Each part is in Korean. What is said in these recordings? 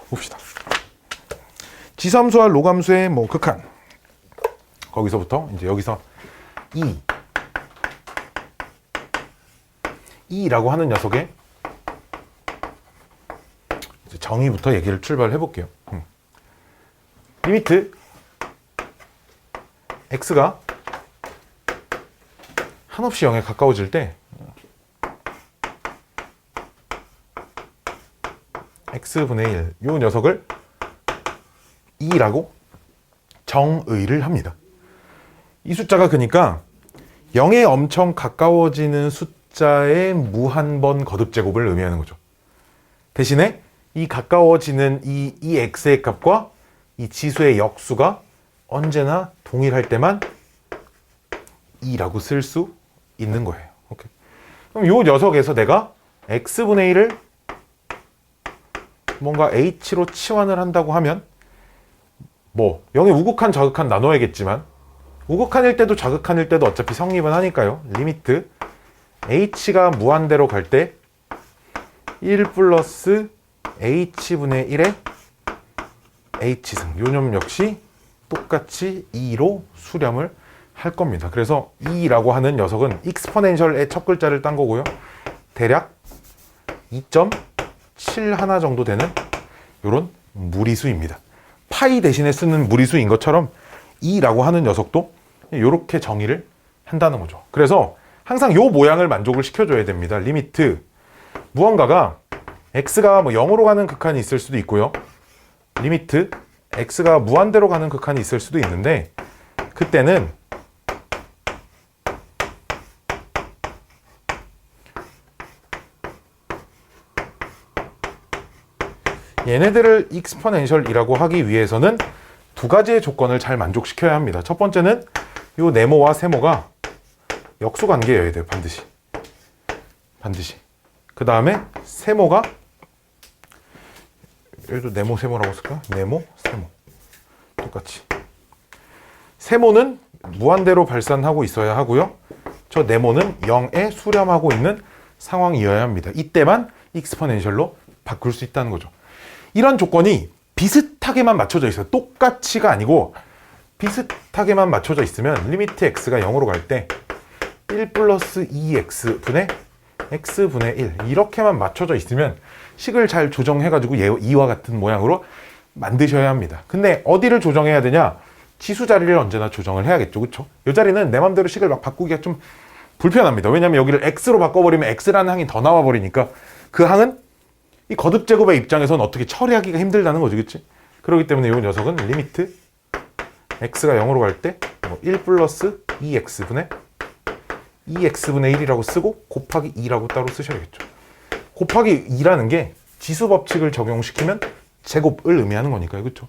봅시다. 지수함수와 로감수의 뭐 극한. 거기서부터 이제 여기서 E라고 하는 녀석의 이제 정의부터 얘기를 출발해 볼게요. 리미트 x가 한없이 0에 가까워질 때 x분의 1, 이 녀석을 2라고 정의를 합니다. 이 숫자가 그러니까 0에 엄청 가까워지는 숫자의 무한번 거듭제곱을 의미하는 거죠. 대신에 이 가까워지는 이 x의 값과 이 지수의 역수가 언제나 동일할 때만 2라고 쓸 수 있는 거예요. 오케이. 그럼 이 녀석에서 내가 x분의 1을 뭔가 h로 치환을 한다고 하면 뭐 0의 우극한 좌극한 나눠야겠지만 우극한일 때도 좌극한일 때도 어차피 성립은 하니까요. 리미트 h가 무한대로 갈 때 1 플러스 h분의 1의 h승 요 놈 역시 똑같이 2로 수렴을 할 겁니다. 그래서 2라고 하는 녀석은 익스포넨셜의 첫 글자를 딴 거고요. 대략 2.71 정도 되는 이런 무리수입니다. 파이 대신에 쓰는 무리수인 것처럼 2라고 하는 녀석도 이렇게 정의를 한다는 거죠. 그래서 항상 이 모양을 만족을 시켜줘야 됩니다. 리미트 무언가가 x가 뭐 0으로 가는 극한이 있을 수도 있고요. 리미트 x가 무한대로 가는 극한이 있을 수도 있는데 그때는 얘네들을 익스포넨셜이라고 하기 위해서는 두 가지의 조건을 잘 만족시켜야 합니다. 첫 번째는 이 네모와 세모가 역수관계여야 돼요. 반드시. 그 다음에 세모가 여기도 네모 세모라고 쓸까? 네모 세모 똑같이 세모는 무한대로 발산하고 있어야 하고요. 저 네모는 0에 수렴하고 있는 상황이어야 합니다. 이때만 익스포넨셜로 바꿀 수 있다는 거죠. 이런 조건이 비슷하게만 맞춰져 있어요. 똑같이가 아니고 비슷하게만 맞춰져 있으면 리미트 x가 0으로 갈 때 1 플러스 2x분의 x분의 1 이렇게만 맞춰져 있으면 식을 잘 조정해가지고 이와 같은 모양으로 만드셔야 합니다. 근데 어디를 조정해야 되냐? 지수 자리를 언제나 조정을 해야겠죠. 그렇죠? 이 자리는 내 맘대로 식을 막 바꾸기가 좀 불편합니다. 왜냐하면 여기를 x로 바꿔버리면 x라는 항이 더 나와버리니까 그 항은 이 거듭제곱의 입장에서는 어떻게 처리하기가 힘들다는 거죠. 그치? 그렇기 때문에 이 녀석은 리미트 x가 0으로 갈 때 1 플러스 2x분의 2x분의 1이라고 쓰고 곱하기 2라고 따로 쓰셔야겠죠. 곱하기 2라는 게 지수 법칙을 적용시키면 제곱을 의미하는 거니까요. 그렇죠?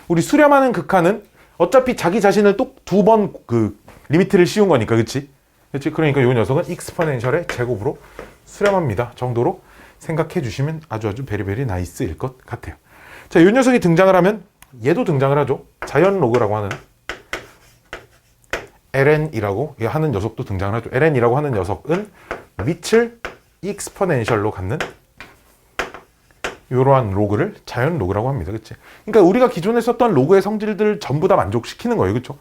우리 수렴하는 극한은 어차피 자기 자신을 또 두 번 그 리미트를 씌운 거니까. 그치? 그러니까 이 녀석은 익스포넨셜의 제곱으로 수렴합니다. 정도로 생각해 주시면 아주 베리베리 나이스일 것 같아요. 자, 이 녀석이 등장을 하면 얘도 등장을 하죠. 자연 로그라고 하는 ln이라고 하는 녀석도 등장을 하죠. ln이라고 하는 녀석은 밑을 익스포넨셜로 갖는 이러한 로그를 자연 로그라고 합니다. 그치? 그러니까 우리가 기존에 썼던 로그의 성질들 전부 다 만족시키는 거예요. 그렇죠?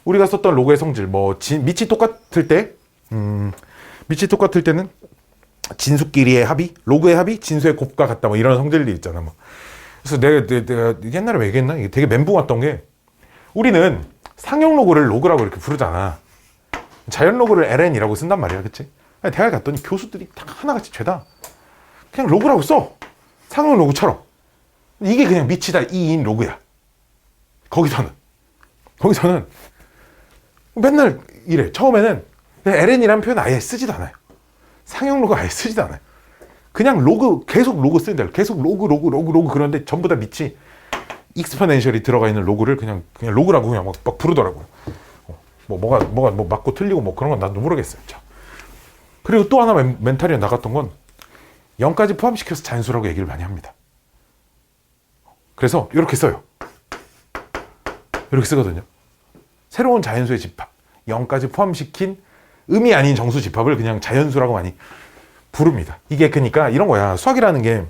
우리가 썼던 로그의 성질 밑이 똑같을 때는 진수끼리의 합이, 로그의 합이 진수의 곱과 같다, 이런 성질들이 있잖아, 그래서 내가 옛날에 왜 얘기했나? 이게 되게 멘붕 왔던 게, 우리는 상용 로그를 로그라고 이렇게 부르잖아. 자연 로그를 ln이라고 쓴단 말이야, 그치? 아니, 대학에 갔더니 교수들이 다 하나같이 죄다 그냥 로그라고 써. 상용 로그처럼. 이게 그냥 밑이 다 2인 로그야. 거기서는 맨날 이래. 처음에는 ln이라는 표현 아예 쓰지도 않아요. 상용 로그 아예 쓰지도 않아요. 그냥 로그, 계속 로그 쓰는 대로 계속 로그 그런데 전부 다 밑이 익스포넨셜이 들어가 있는 로그를 그냥 로그라고 그냥 막 부르더라고요. 뭐가 맞고 틀리고 그런 건 나도 모르겠어요. 자. 그리고 또 하나 멘탈이 나갔던 건 0까지 포함시켜서 자연수라고 얘기를 많이 합니다. 그래서 이렇게 써요. 이렇게 쓰거든요. 새로운 자연수의 집합, 0까지 포함시킨 음이 아닌 정수 집합을 그냥 자연수라고 많이 부릅니다. 이게 그러니까 이런 거야. 수학이라는 게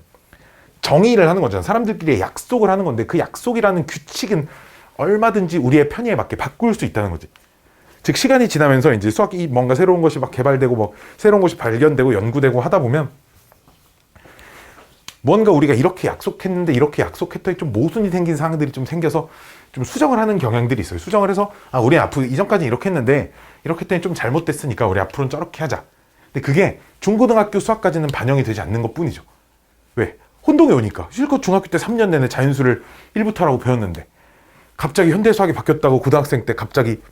정의를 하는 거잖아. 사람들끼리 약속을 하는 건데 그 약속이라는 규칙은 얼마든지 우리의 편의에 맞게 바꿀 수 있다는 거지. 즉 시간이 지나면서 이제 수학이 뭔가 새로운 것이 막 개발되고 뭐 새로운 것이 발견되고 연구되고 하다 보면 뭔가 우리가 이렇게 약속했는데 이렇게 약속했더니 좀 모순이 생긴 상황들이 좀 생겨서 좀 수정을 하는 경향들이 있어요. 수정을 해서 우리 앞으로 이전까지 이렇게 했는데 이렇게 했더니 좀 잘못됐으니까 우리 앞으로는 저렇게 하자. 근데 그게 중고등학교 수학까지는 반영이 되지 않는 것 뿐이죠. 왜? 혼동이 오니까. 실컷 중학교 때 3년 내내 자연수를 1부터 하라고 배웠는데 갑자기 현대수학이 바뀌었다고 고등학생 때 갑자기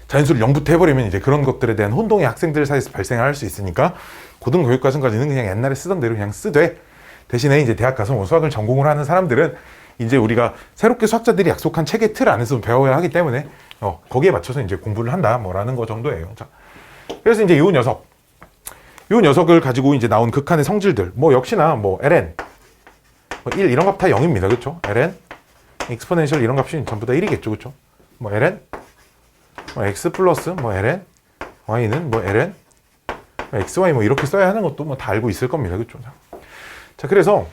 자연수를 0부터 해버리면 이제 그런 것들에 대한 혼동이 학생들 사이에서 발생할 수 있으니까 고등교육과정까지는 그냥 옛날에 쓰던 대로 그냥 쓰되 대신에 이제 대학 가서 뭐 수학을 전공을 하는 사람들은 이제 우리가 새롭게 수학자들이 약속한 체계 틀 안에서 배워야 하기 때문에 거기에 맞춰서 이제 공부를 한다 뭐라는 거 정도예요. 자, 그래서 이제 요 녀석을 가지고 이제 나온 극한의 성질들 뭐 역시나 뭐 ln 1 이런 값 다 0입니다. 그렇죠? ln exponential 이런 값이 전부 다 1이겠죠. 그렇죠? 뭐 ln x 플러스 뭐 ln y는 뭐 ln xy 뭐 이렇게 써야 하는 것도 뭐 다 알고 있을 겁니다. 그렇죠? 자, 그래서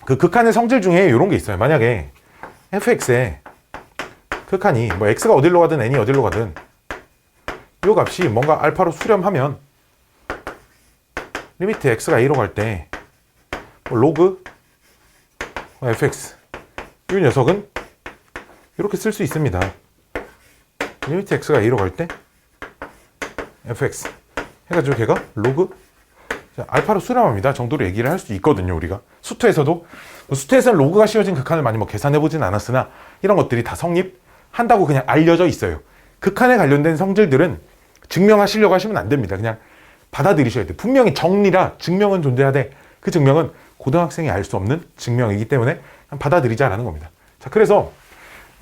그 극한의 성질 중에 이런 게 있어요. 만약에 fx의 극한이 뭐 x가 어디로 가든 n이 어디로 가든 이 값이 뭔가 알파로 수렴하면 리미트 x가 a로 갈 때 로그 fx 이 녀석은 이렇게 쓸 수 있습니다. 리미트 x가 a로 갈 때 fx 해가지고 걔가 로그 알파로 수렴합니다 정도로 얘기를 할 수 있거든요. 우리가 수투에서는 로그가 씌워진 극한을 많이 뭐 계산해보진 않았으나 이런 것들이 다 성립한다고 그냥 알려져 있어요. 극한에 관련된 성질들은 증명하시려고 하시면 안 됩니다. 그냥 받아들이셔야 돼요. 분명히 정리라 증명은 존재하되 그 증명은 고등학생이 알 수 없는 증명이기 때문에 그냥 받아들이자라는 겁니다. 자, 그래서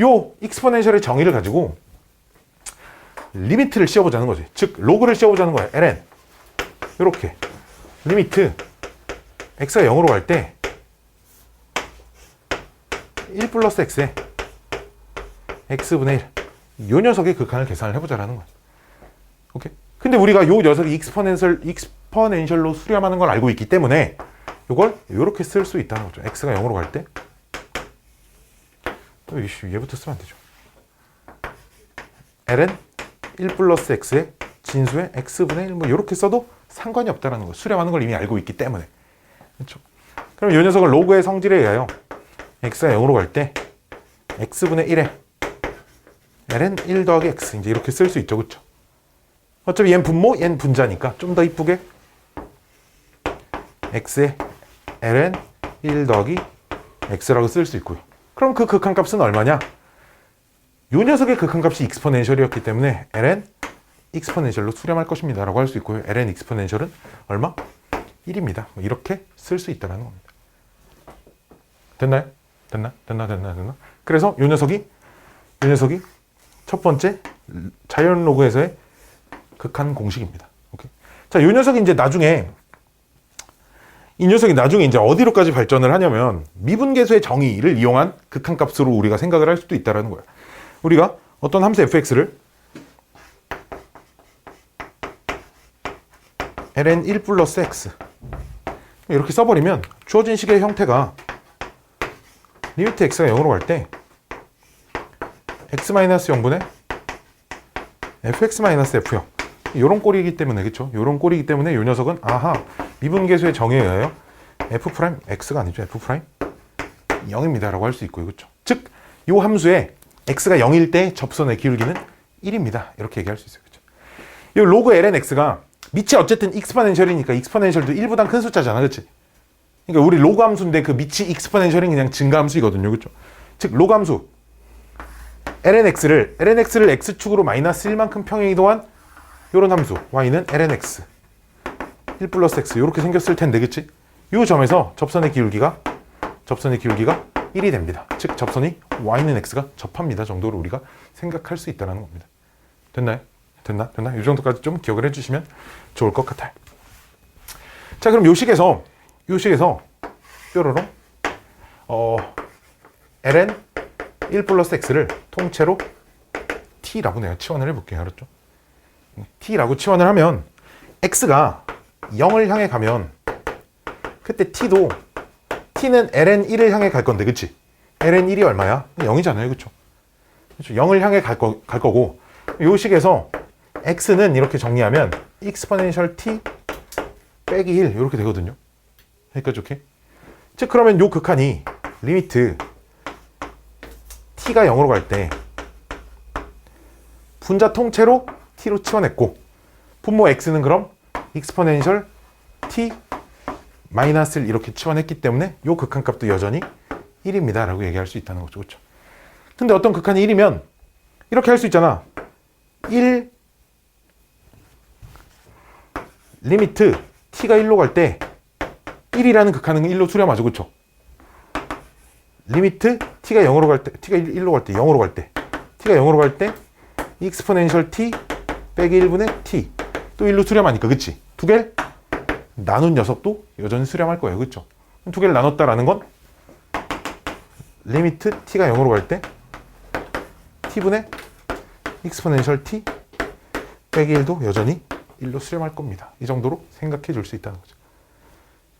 요 익스포넨셜의 정의를 가지고 리미트를 씌워보자는 거지. 즉 로그를 씌워보자는 거예요. ln 이렇게 리미트 x가 0으로 갈 때 1 플러스 x에 x분의 1 요 녀석의 극한을 계산을 해보자라는 거예요. 오케이? 근데 우리가 요 녀석이 익스포넨셜로 수렴하는 걸 알고 있기 때문에 요걸 요렇게 쓸 수 있다는 거죠. x가 0으로 갈 때 얘부터 쓰면 안 되죠. ln 1 플러스 x의 진수의 x분의 1 뭐 이렇게 써도 상관이 없다는 거. 수렴하는 걸 이미 알고 있기 때문에. 그렇죠? 그럼 이 녀석은 로그의 성질에 의하여 x가 0으로 갈 때 x분의 1에 ln 1 더하기 x 이제 이렇게 쓸 수 있죠. 그렇죠? 어차피 얘는 분모, 얘는 분자니까 좀 더 이쁘게 x에 ln 1 더하기 x라고 쓸 수 있고요. 그럼 그 극한값은 얼마냐? 이 녀석의 극한값이 익스포넨셜이었기 때문에 ln 익스포넨셜로 수렴할 것입니다 라고 할 수 있고요. ln 익스포넨셜은 얼마? 1입니다. 이렇게 쓸 수 있다는 겁니다. 됐나요? 됐나? 그래서 이 녀석이 첫 번째 자연 로그에서의 극한 공식입니다. 오케이. 자, 이 녀석이 이제 나중에 이제 어디로까지 발전을 하냐면 미분계수의 정의를 이용한 극한값으로 우리가 생각을 할 수도 있다는 거예요. 우리가 어떤 함수 fx를 ln 1 플러스 x 이렇게 써버리면 주어진 식의 형태가 리미트 x가 0으로 갈 때 x-0분의 fx-f0 요런 꼴이기 때문에 그쵸? 요런 꼴이기 때문에 요 녀석은 미분계수의 정의에 의하여 f'x가 아니죠. f' 0입니다 라고 할 수 있고요. 그쵸? 즉, 요 함수에 x가 0일 때 접선의 기울기는 1입니다. 이렇게 얘기할 수 있어요. 그쵸? 이 로그 ln x가 밑이 어쨌든 익스포넨셜이니까 익스포넨셜도 1보단 큰 숫자잖아. 그치? 그러니까 우리 로그 함수인데 그 밑이 익스포넨셜은 그냥 증가 함수이거든요. 그쵸? 즉, 로그 함수 lnx를 x축으로 마이너스 1만큼 평행이동한 요런 함수 y는 lnx 1 플러스 x 이렇게 생겼을 텐데 그치? 이 점에서 접선의 기울기가 1이 됩니다. 즉 접선이 y는 x가 접합니다 정도로 우리가 생각할 수 있다는 겁니다. 됐나요? 됐나? 이 정도까지 좀 기억을 해주시면 좋을 것 같아요. 자, 그럼 요 식에서 뾰로롱 ln 1 플러스 x를 통째로 t라고 내가 치환을 해볼게요. 알았죠? t라고 치환을 하면 x가 0을 향해 가면 그때 t도 t는 ln 1을 향해 갈 건데, 그치? ln 1이 얼마야? 0이잖아요, 그쵸? 그쵸? 0을 향해 갈 거고, 요 식에서 x는 이렇게 정리하면 exponential t 빼기 1 이렇게 되거든요. 여기까지 오케이? 즉 그러면 요 극한이 리미트 t가 0으로 갈 때 분자 통째로 t로 치워냈고, 분모 x는 그럼 exponential t 마이너스를 이렇게 치환했기 때문에 요 극한값도 여전히 1입니다 라고 얘기할 수 있다는 거죠. 그렇죠? 근데 어떤 극한이 1이면 이렇게 할 수 있잖아. 1 리미트 t가 1로 갈 때 1이라는 극한은 1로 수렴하죠. 그렇죠? 리미트 t가 0으로 갈 때, t가 1로 갈 때, 0으로 갈 때, t가 0으로 갈 때 exponential t 빼기 1분의 t 또 1로 수렴하니까, 그치? 두 개를 나눈 녀석도 여전히 수렴할 거예요. 그쵸? 두 개를 나눴다라는 건 리미트 t가 0으로 갈 때 t분의 exponential t 빼기 1도 여전히 1로 수렴할 겁니다. 이 정도로 생각해 줄 수 있다는 거죠.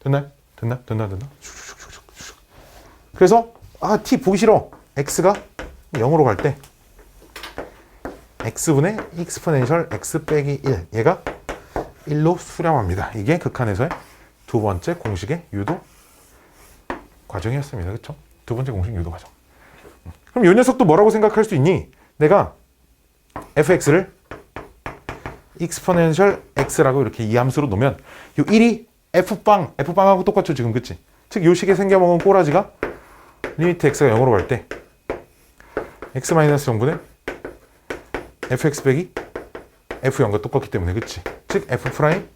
됐나요? 됐나? 그래서 t 보기 싫어. x가 0으로 갈 때 x분의 exponential x 빼기 1 얘가 1로 수렴합니다. 이게 극한에서의 두 번째 공식의 유도 과정이었습니다. 그렇죠? 두 번째 공식 유도 과정. 그럼 이 녀석도 뭐라고 생각할 수 있니? 내가 fx를 exponential x라고 이렇게 이 함수로 놓으면 이 1이 f빵하고 똑같죠 지금, 그치? 즉 이 식에 생겨먹은 꼬라지가 리미트 x가 0으로 갈 때 x-0분의 fx 빼기 f0과 똑같기 때문에, 그치? 즉 f 프라임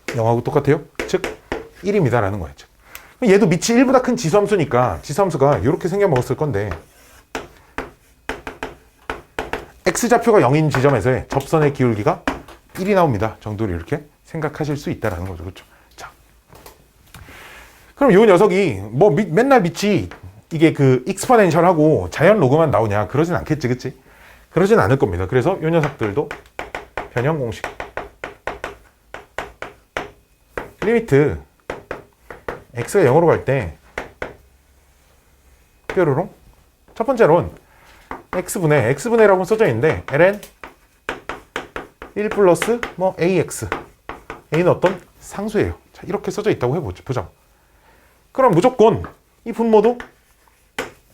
0하고 똑같아요. 즉 1입니다 라는 거예요. 즉 얘도 밑이 1보다 큰 지수함수니까 지수함수가 이렇게 생겨먹었을 건데, x좌표가 0인 지점에서의 접선의 기울기가 1이 나옵니다 정도로 이렇게 생각하실 수 있다는 거죠. 그렇죠? 자, 그럼 이 녀석이 뭐 맨날 밑이 이게 그 익스포넨셜하고 자연 로그만 나오냐? 그러진 않겠지, 그치? 그러진 않을 겁니다. 그래서 이 녀석들도 변형 공식 리미트 x가 0으로 갈 때 뾰로롱 첫 번째로는 x분해라고 써져 있는데 ln 1 플러스 뭐 ax a는 어떤 상수예요. 자, 이렇게 써져 있다고 해보자. 그럼 무조건 이 분모도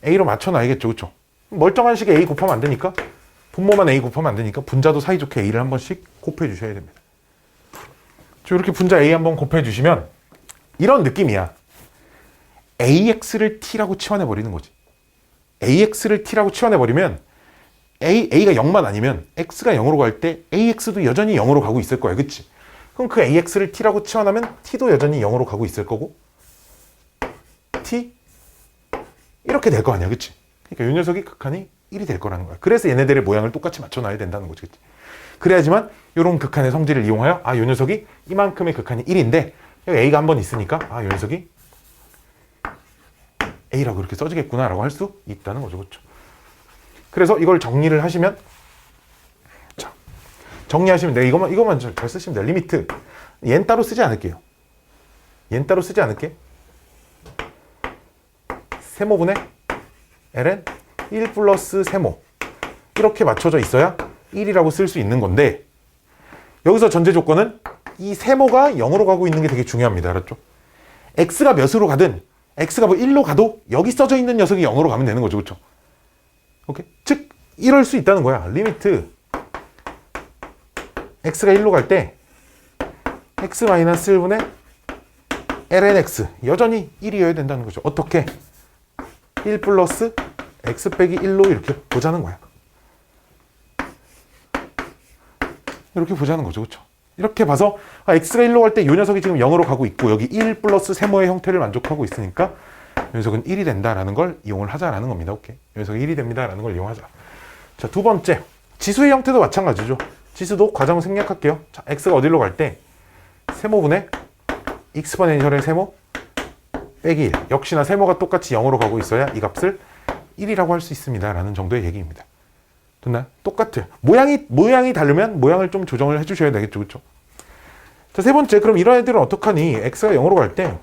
a로 맞춰놔야겠죠. 그쵸? 멀쩡한 식에 a 곱하면 안 되니까, 분모만 a 곱하면 안 되니까 분자도 사이좋게 a를 한 번씩 곱해 주셔야 됩니다. 이렇게 분자 a 한번 곱해 주시면 이런 느낌이야. ax를 t라고 치환해 버리는 거지. ax를 t라고 치환해 버리면 a가 0만 아니면 x가 0으로 갈 때 ax도 여전히 0으로 가고 있을 거야. 그치? 그럼 그 ax를 t라고 치환하면 t도 여전히 0으로 가고 있을 거고 t 이렇게 될 거 아니야. 그치? 그러니까 이 녀석이 극한이 1이 될 거라는 거야. 그래서 얘네들의 모양을 똑같이 맞춰놔야 된다는 거지. 그치? 그래야지만 이런 극한의 성질을 이용하여 이 녀석이 이만큼의 극한이 1인데 여기 a가 한 번 있으니까 이 녀석이 a라고 이렇게 써지겠구나 라고 할 수 있다는 거죠. 그렇죠? 그래서 이걸 정리를 하시면, 자, 정리하시면 이것만 잘 쓰시면 돼요. 리미트 얘는 따로 쓰지 않을게요. 얘는 따로 쓰지 않을게. 세모분의 ln 1 플러스 세모 이렇게 맞춰져 있어야 1이라고 쓸 수 있는 건데, 여기서 전제 조건은 이 세모가 0으로 가고 있는 게 되게 중요합니다. 알았죠? x가 몇으로 가든 x가 뭐 1로 가도 여기 써져 있는 녀석이 0으로 가면 되는 거죠. 그렇죠? 오케이? 즉 이럴 수 있다는 거야. 리미트 x가 1로 갈 때 x-1분의 ln x 여전히 1이어야 된다는 거죠. 어떻게? 1 플러스 x 빼기 1로 이렇게 보자는 거야. 이렇게 보자는 거죠. 그렇죠? 이렇게 봐서 x가 1로 갈 때 이 녀석이 지금 0으로 가고 있고 여기 1 플러스 세모의 형태를 만족하고 있으니까 이 녀석은 1이 된다라는 걸 이용을 하자라는 겁니다. 오케이. 이 녀석이 1이 됩니다라는 걸 이용하자. 자, 두 번째. 지수의 형태도 마찬가지죠. 지수도 과정을 생략할게요. 자, x가 어디로 갈 때 세모분의 익스포넨셜의 세모 빼기 1. 역시나 세모가 똑같이 0으로 가고 있어야 이 값을 1이라고 할 수 있습니다. 라는 정도의 얘기입니다. 됐나요? 똑같아요. 모양이 다르면 모양을 좀 조정을 해주셔야 되겠죠. 그렇죠? 자, 세 번째. 그럼 이런 애들은 어떡하니? x가 0으로 갈 때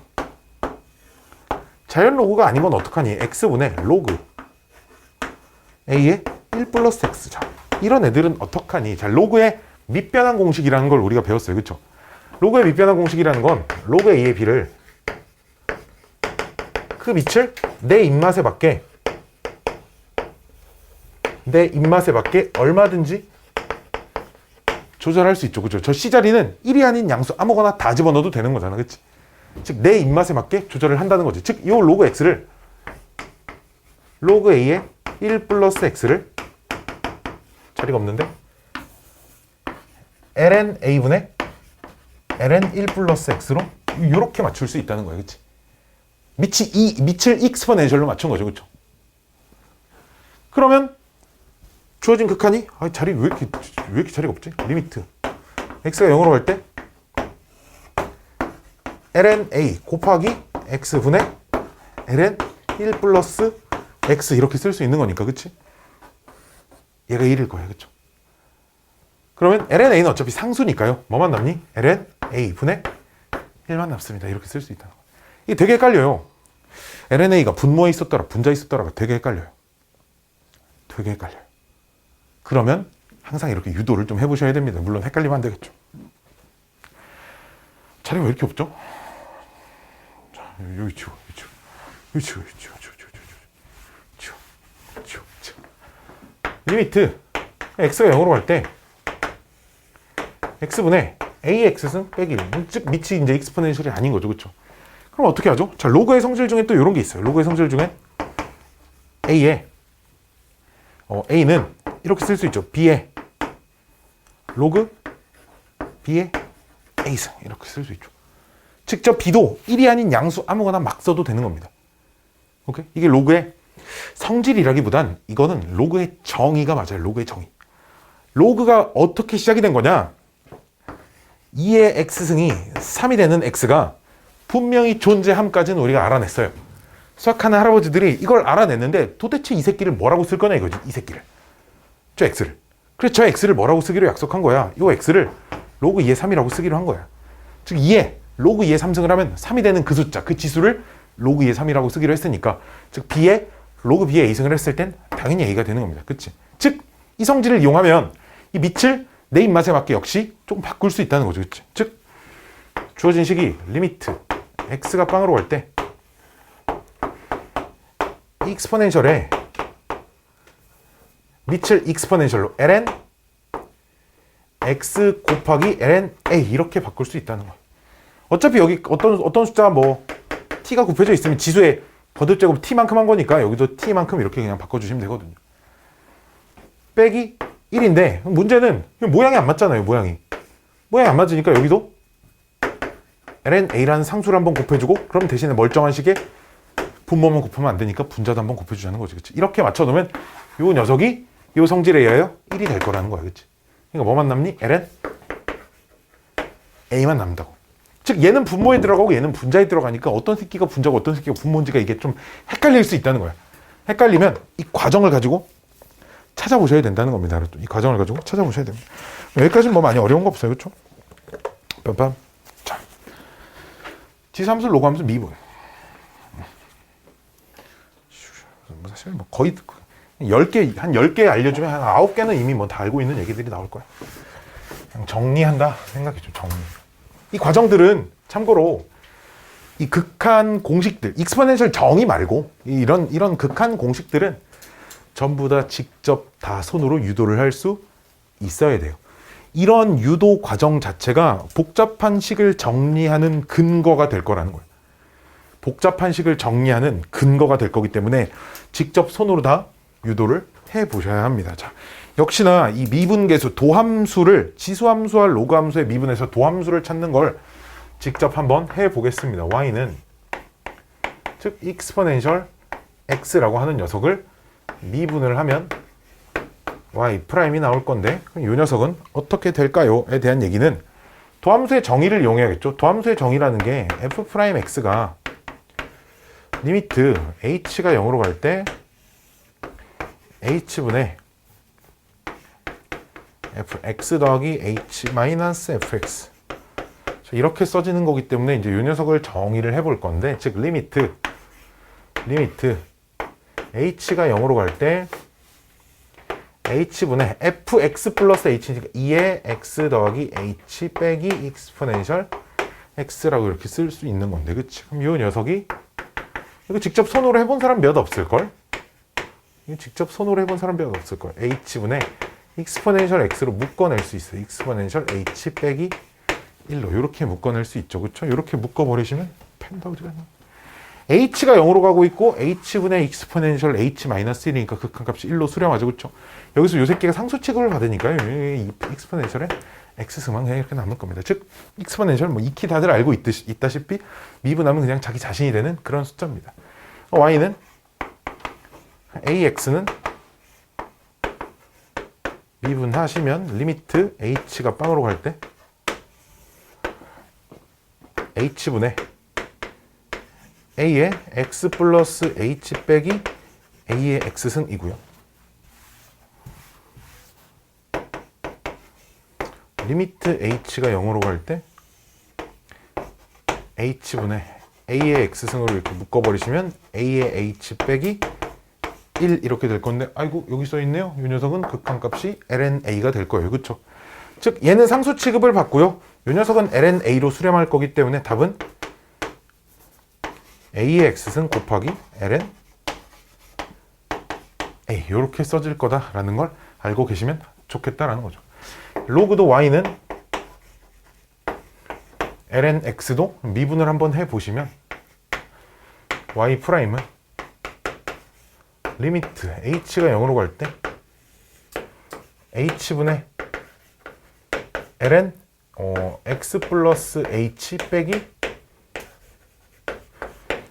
자연 로그가 아닌 건 어떡하니? x분의 로그 a의 1 플러스 x. 자, 이런 애들은 어떡하니? 자, 로그의 밑변환 공식이라는 걸 우리가 배웠어요. 그쵸? 로그의 밑변환 공식이라는 건 로그 a의 b를 그 밑을 내 입맛에 맞게 얼마든지 조절할 수 있죠. 그죠? 저 C자리는 1이 아닌 양수 아무거나 다 집어넣어도 되는 거잖아. 그치? 즉, 내 입맛에 맞게 조절을 한다는 거지. 즉, 이 로그 x를 로그 a의 1 플러스 x를 자리가 없는데 ln a분의 ln 1 플러스 x로 이렇게 맞출 수 있다는 거예요. 그치? 밑을 익스포넨셜로 맞춘 거죠. 그쵸? 그러면 주어진 극한이 자리 왜 이렇게 자리가 없지? 리미트 x가 0으로 갈 때 ln a 곱하기 x분의 ln 1 플러스 x 이렇게 쓸 수 있는 거니까. 그치? 얘가 1일 거예요. 그쵸? 그러면 ln a는 어차피 상수니까요. 뭐만 남니? ln a 분의 1만 남습니다. 이렇게 쓸 수 있다는 거예요. 이게 되게 헷갈려요. ln a가 분모에 있었더라 분자에 있었더라가 되게 헷갈려요. 되게 헷갈려요. 그러면 항상 이렇게 유도를 좀 해보셔야 됩니다. 물론 헷갈리면 안 되겠죠. 자리가 왜 이렇게 없죠? 자, 여기 치워. 리미트 x가 0으로 갈 때 x분의 ax는 빼기 1, 즉 밑이 이제 익스포넨셜이 아닌 거죠. 그렇죠? 그럼 어떻게 하죠? 자, 로그의 성질 중에 또 이런 게 있어요. 로그의 성질 중에 a는 이렇게 쓸 수 있죠. b의 로그 b의 a승 이렇게 쓸 수 있죠. 즉, 저 b도 1이 아닌 양수 아무거나 막 써도 되는 겁니다. 오케이? 이게 로그의 성질이라기보단 이거는 로그의 정의가 맞아요. 로그의 정의. 로그가 어떻게 시작이 된 거냐? 2의 x승이 3이 되는 x가 분명히 존재함까지는 우리가 알아냈어요. 수학하는 할아버지들이 이걸 알아냈는데 도대체 이 새끼를 뭐라고 쓸 거냐 이거지. 이 새끼를. 저 x를. 그래서 저 x를 뭐라고 쓰기로 약속한 거야. 이 x를 로그 2의 3이라고 쓰기로 한 거야. 즉 2에 로그 2의 3승을 하면 3이 되는 그 숫자, 그 지수를 로그 2의 3이라고 쓰기로 했으니까 즉 b에 로그 b의 a승을 했을 땐 당연히 a가 되는 겁니다. 그치? 즉 이 성질을 이용하면 이 밑을 내 입맛에 맞게 역시 조금 바꿀 수 있다는 거죠. 그치? 즉 주어진 식이 리미트 x가 빵으로 갈 때 익스포넨셜에 밑을 익스포넨셜로 ln x 곱하기 ln a 이렇게 바꿀 수 있다는 거예요. 어차피 여기 어떤 숫자 뭐 t가 곱해져 있으면 지수의 거듭제곱 t만큼 한 거니까 여기도 t만큼 이렇게 그냥 바꿔주시면 되거든요. 빼기 1인데 문제는 모양이 안 맞잖아요. 모양이 안 맞으니까 여기도 ln a라는 상수를 한번 곱해주고 그럼 대신에 멀쩡한 식에 분모만 곱하면 안 되니까 분자도 한번 곱해주자는 거지. 그치? 이렇게 맞춰놓으면 요 녀석이 요 성질에 의하여 1이 될 거라는 거야. 그치? 그러니까 뭐만 남니? ln a만 남는다고. 즉 얘는 분모에 들어가고 얘는 분자에 들어가니까 어떤 새끼가 분자고 어떤 새끼가 분모인지가 이게 좀 헷갈릴 수 있다는 거야. 헷갈리면 이 과정을 가지고 찾아보셔야 된다는 겁니다. 이 과정을 가지고 찾아보셔야 됩니다. 여기까지는 뭐 많이 어려운 거 없어요. 그렇죠? 빰빰. 자, 지수함수, 로그함수, 미분. 사실 뭐 거의 10개, 한 10개 알려주면 한 9개는 이미 뭐 다 알고 있는 얘기들이 나올 거야. 그냥 정리한다 생각해줘. 정리. 이 과정들은 참고로 이 극한 공식들, 익스포넨셜 정의 말고 이런 극한 공식들은 전부 다 직접 다 손으로 유도를 할 수 있어야 돼요. 이런 유도 과정 자체가 복잡한 식을 정리하는 근거가 될 거라는 거예요. 복잡한 식을 정리하는 근거가 될 거기 때문에 직접 손으로 다 유도를 해 보셔야 합니다. 자, 역시나 이 미분계수, 도함수를 지수함수와 로그함수의 미분에서 도함수를 찾는 걸 직접 한번 해 보겠습니다. y는 즉 익스포넨셜 x라고 하는 녀석을 미분을 하면 y 프라임이 나올 건데 그럼 이 녀석은 어떻게 될까요?에 대한 얘기는 도함수의 정의를 이용해야겠죠. 도함수의 정의라는 게 f 프라임 x가 리미트 h가 0으로 갈 때 h분의 fx 더하기 h 마이너스 fx 이렇게 써지는 거기 때문에 이제 이 녀석을 정의를 해볼 건데 즉 리미트 리미트 h가 0으로 갈 때 h분의 fx 플러스 h니까 2의 x 더하기 h 빼기 익스포넨셜 x라고 이렇게 쓸 수 있는 건데, 그치? 그럼 이 녀석이 이거 직접 손으로 해본 사람 몇 없을걸? 이거 직접 손으로 해본 사람 몇 없을걸? h분의 익스포넨셜 x로 묶어낼 수 있어요. 익스포넨셜 h 빼기 1로 이렇게 묶어낼 수 있죠, 그쵸? 이렇게 묶어버리시면 펜다우지가 h가 0으로 가고 있고 h분의 익스포넨셜 h-1이니까 극한값이 1로 수렴하죠, 그쵸? 여기서 요 새끼가 상수 취급을 받으니까요, 이 익스포넨셜의 x승만 그냥 이렇게 남을 겁니다. 즉 익스포넨셜 뭐 익히 다들 알고 있다시피 미분하면 그냥 자기 자신이 되는 그런 숫자입니다. y는 ax는 미분하시면 리미트 h가 빵으로 갈 때 h분의 a의 x 플러스 h 빼기 a의 x승이고요. 리미트 h가 0으로 갈 때 h분의 a의 x승으로 이렇게 묶어버리시면 a의 h 빼기 1 이렇게 될 건데, 아이고 여기 써있네요. 이 녀석은 극한값이 lna가 될 거예요, 그쵸? 즉 얘는 상수 취급을 받고요, 이 녀석은 lna로 수렴할 거기 때문에 답은 a의 x승 곱하기 ln a 이렇게 써질 거다라는 걸 알고 계시면 좋겠다라는 거죠. 로그도 y는 ln x도 미분을 한번 해보시면 y 프라임은 리미트 h가 0으로 갈 때 h분의 ln x 플러스 h 빼기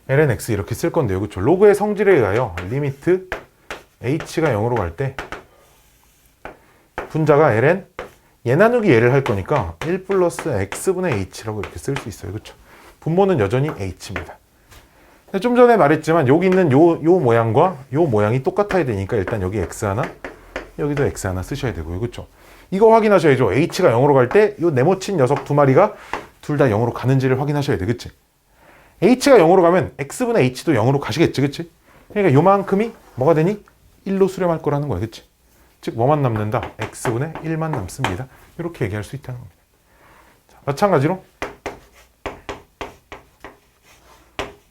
ln x 이렇게 쓸 건데요, 그렇죠? 로그의 성질에 의하여 리미트 h가 0으로 갈 때 분자가 ln 얘 나누기 얘를 할 거니까 1 플러스 x분의 h라고 이렇게 쓸 수 있어요, 그렇죠? 분모는 여전히 h입니다. 좀 전에 말했지만 여기 있는 요 모양과 요 모양이 똑같아야 되니까 일단 여기 x 하나, 여기도 x 하나 쓰셔야 되고요, 그렇죠? 이거 확인하셔야죠. h가 0으로 갈 때 요 네모친 녀석 두 마리가 둘 다 0으로 가는지를 확인하셔야 돼, 그치? h가 0으로 가면 x분의 h도 0으로 가시겠지, 그치? 그러니까 요만큼이 뭐가 되니? 1로 수렴할 거라는 거야, 그치? 즉 뭐만 남는다? x분의 1만 남습니다. 이렇게 얘기할 수 있다는 겁니다. 자, 마찬가지로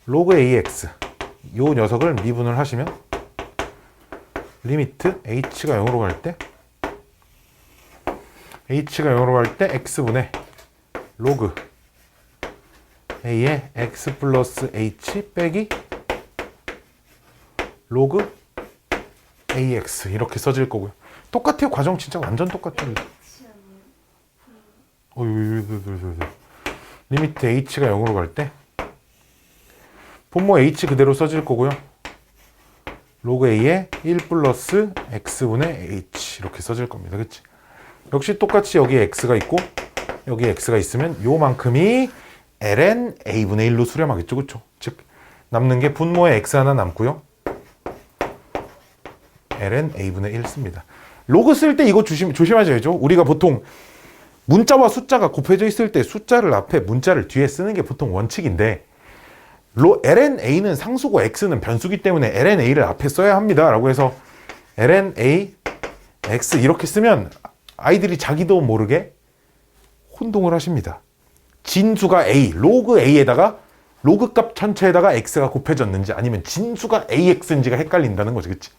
로그 ax 요 녀석을 미분을 하시면 리미트 h가 0으로 갈 때 h가 0으로 갈 때 x분의 로그 a의 x 플러스 h 빼기 로그 ax 이렇게 써질 거고요. 똑같아요. 과정 진짜 완전 똑같아요. 리미트 h가 0으로 갈 때 분모 h 그대로 써질 거고요. 로그 a의 1 플러스 x분의 h 이렇게 써질 겁니다. 그치? 역시 똑같이 여기에 x가 있고 여기에 x가 있으면 요만큼이 ln a분의 1로 수렴하겠죠. 그쵸? 즉 남는 게 분모에 x 하나 남고요. ln a분의 1 씁니다. 로그 쓸 때 이거 조심하셔야죠. 우리가 보통 문자와 숫자가 곱해져 있을 때 숫자를 앞에 문자를 뒤에 쓰는 게 보통 원칙인데 ln a는 상수고 x는 변수기 때문에 ln a를 앞에 써야 합니다. 라고 해서 ln a x 이렇게 쓰면 아이들이 자기도 모르게 혼동을 하십니다. 진수가 a, 로그 a에다가 로그 값 전체에다가 x가 곱해졌는지 아니면 진수가 ax인지가 헷갈린다는 거지, 그치?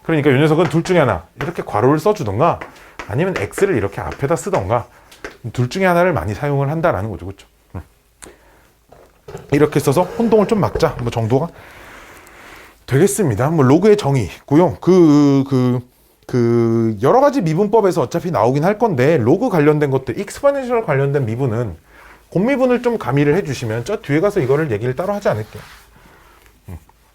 그러니까 이 녀석은 둘 중에 하나 이렇게 괄호를 써주던가 아니면 x를 이렇게 앞에다 쓰던가 둘 중에 하나를 많이 사용을 한다라는 거죠, 그렇죠? 이렇게 써서 혼동을 좀 막자 뭐 정도가 되겠습니다. 뭐 로그의 정의 있고요. 여러 가지 미분법에서 어차피 나오긴 할 건데 로그 관련된 것들, 익스포넨셜 관련된 미분은 곱미분을 좀 가미를 해주시면 저 뒤에 가서 이거를 얘기를 따로 하지 않을게요.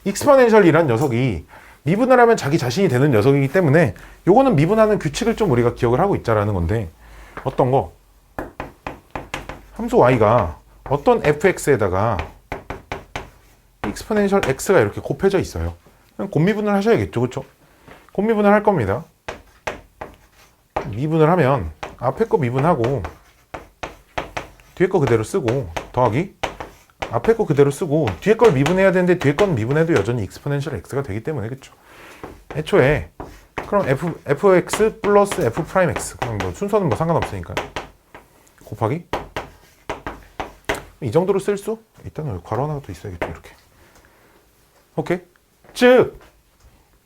익스포넨셜이란 녀석이 미분을 하면 자기 자신이 되는 녀석이기 때문에 요거는 미분하는 규칙을 좀 우리가 기억을 하고 있자라는 건데 어떤 거? 함수 y가 어떤 fx에다가 익스포넨셜 x가 이렇게 곱해져 있어요. 그럼 곱미분을 하셔야겠죠, 그렇죠? 곱미분을 할 겁니다. 미분을 하면 앞에 거 미분하고 뒤에 거 그대로 쓰고 더하기 앞에 거 그대로 쓰고 뒤에 걸 미분해야 되는데 뒤에 건 미분해도 여전히 익스포넨셜 x가 되기 때문에 그쵸. 애초에 그럼 fx 플러스 f 프라임 x 그럼 뭐 순서는 뭐 상관없으니까 곱하기 이 정도로 쓸 수? 일단 괄호 하나가 또 있어야겠죠. 이렇게. 오케이. 즉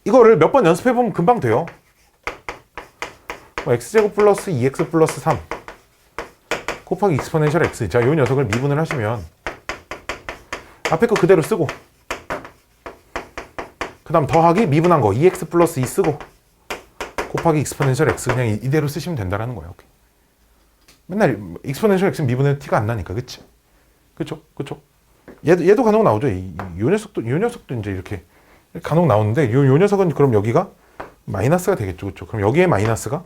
이거를 몇 번 연습해보면 금방 돼요. 뭐 x제곱 플러스 2x 플러스 3 곱하기 익스포넨셜 x. 자, 이 녀석을 미분을 하시면 앞에 거 그대로 쓰고 그 다음 더하기 미분한 거 2x 플러스 2 쓰고 곱하기 익스포넨셜 x 그냥 이대로 쓰시면 된다라는 거예요. 오케이. 맨날 익스포넨셜 x 미분해도 티가 안 나니까 그치? 그쵸? 그쵸? 얘도 간혹 나오죠. 요 녀석도 이제 이렇게 간혹 나오는데 요 녀석은 그럼 여기가 마이너스가 되겠죠. 그쵸? 그럼 여기에 마이너스가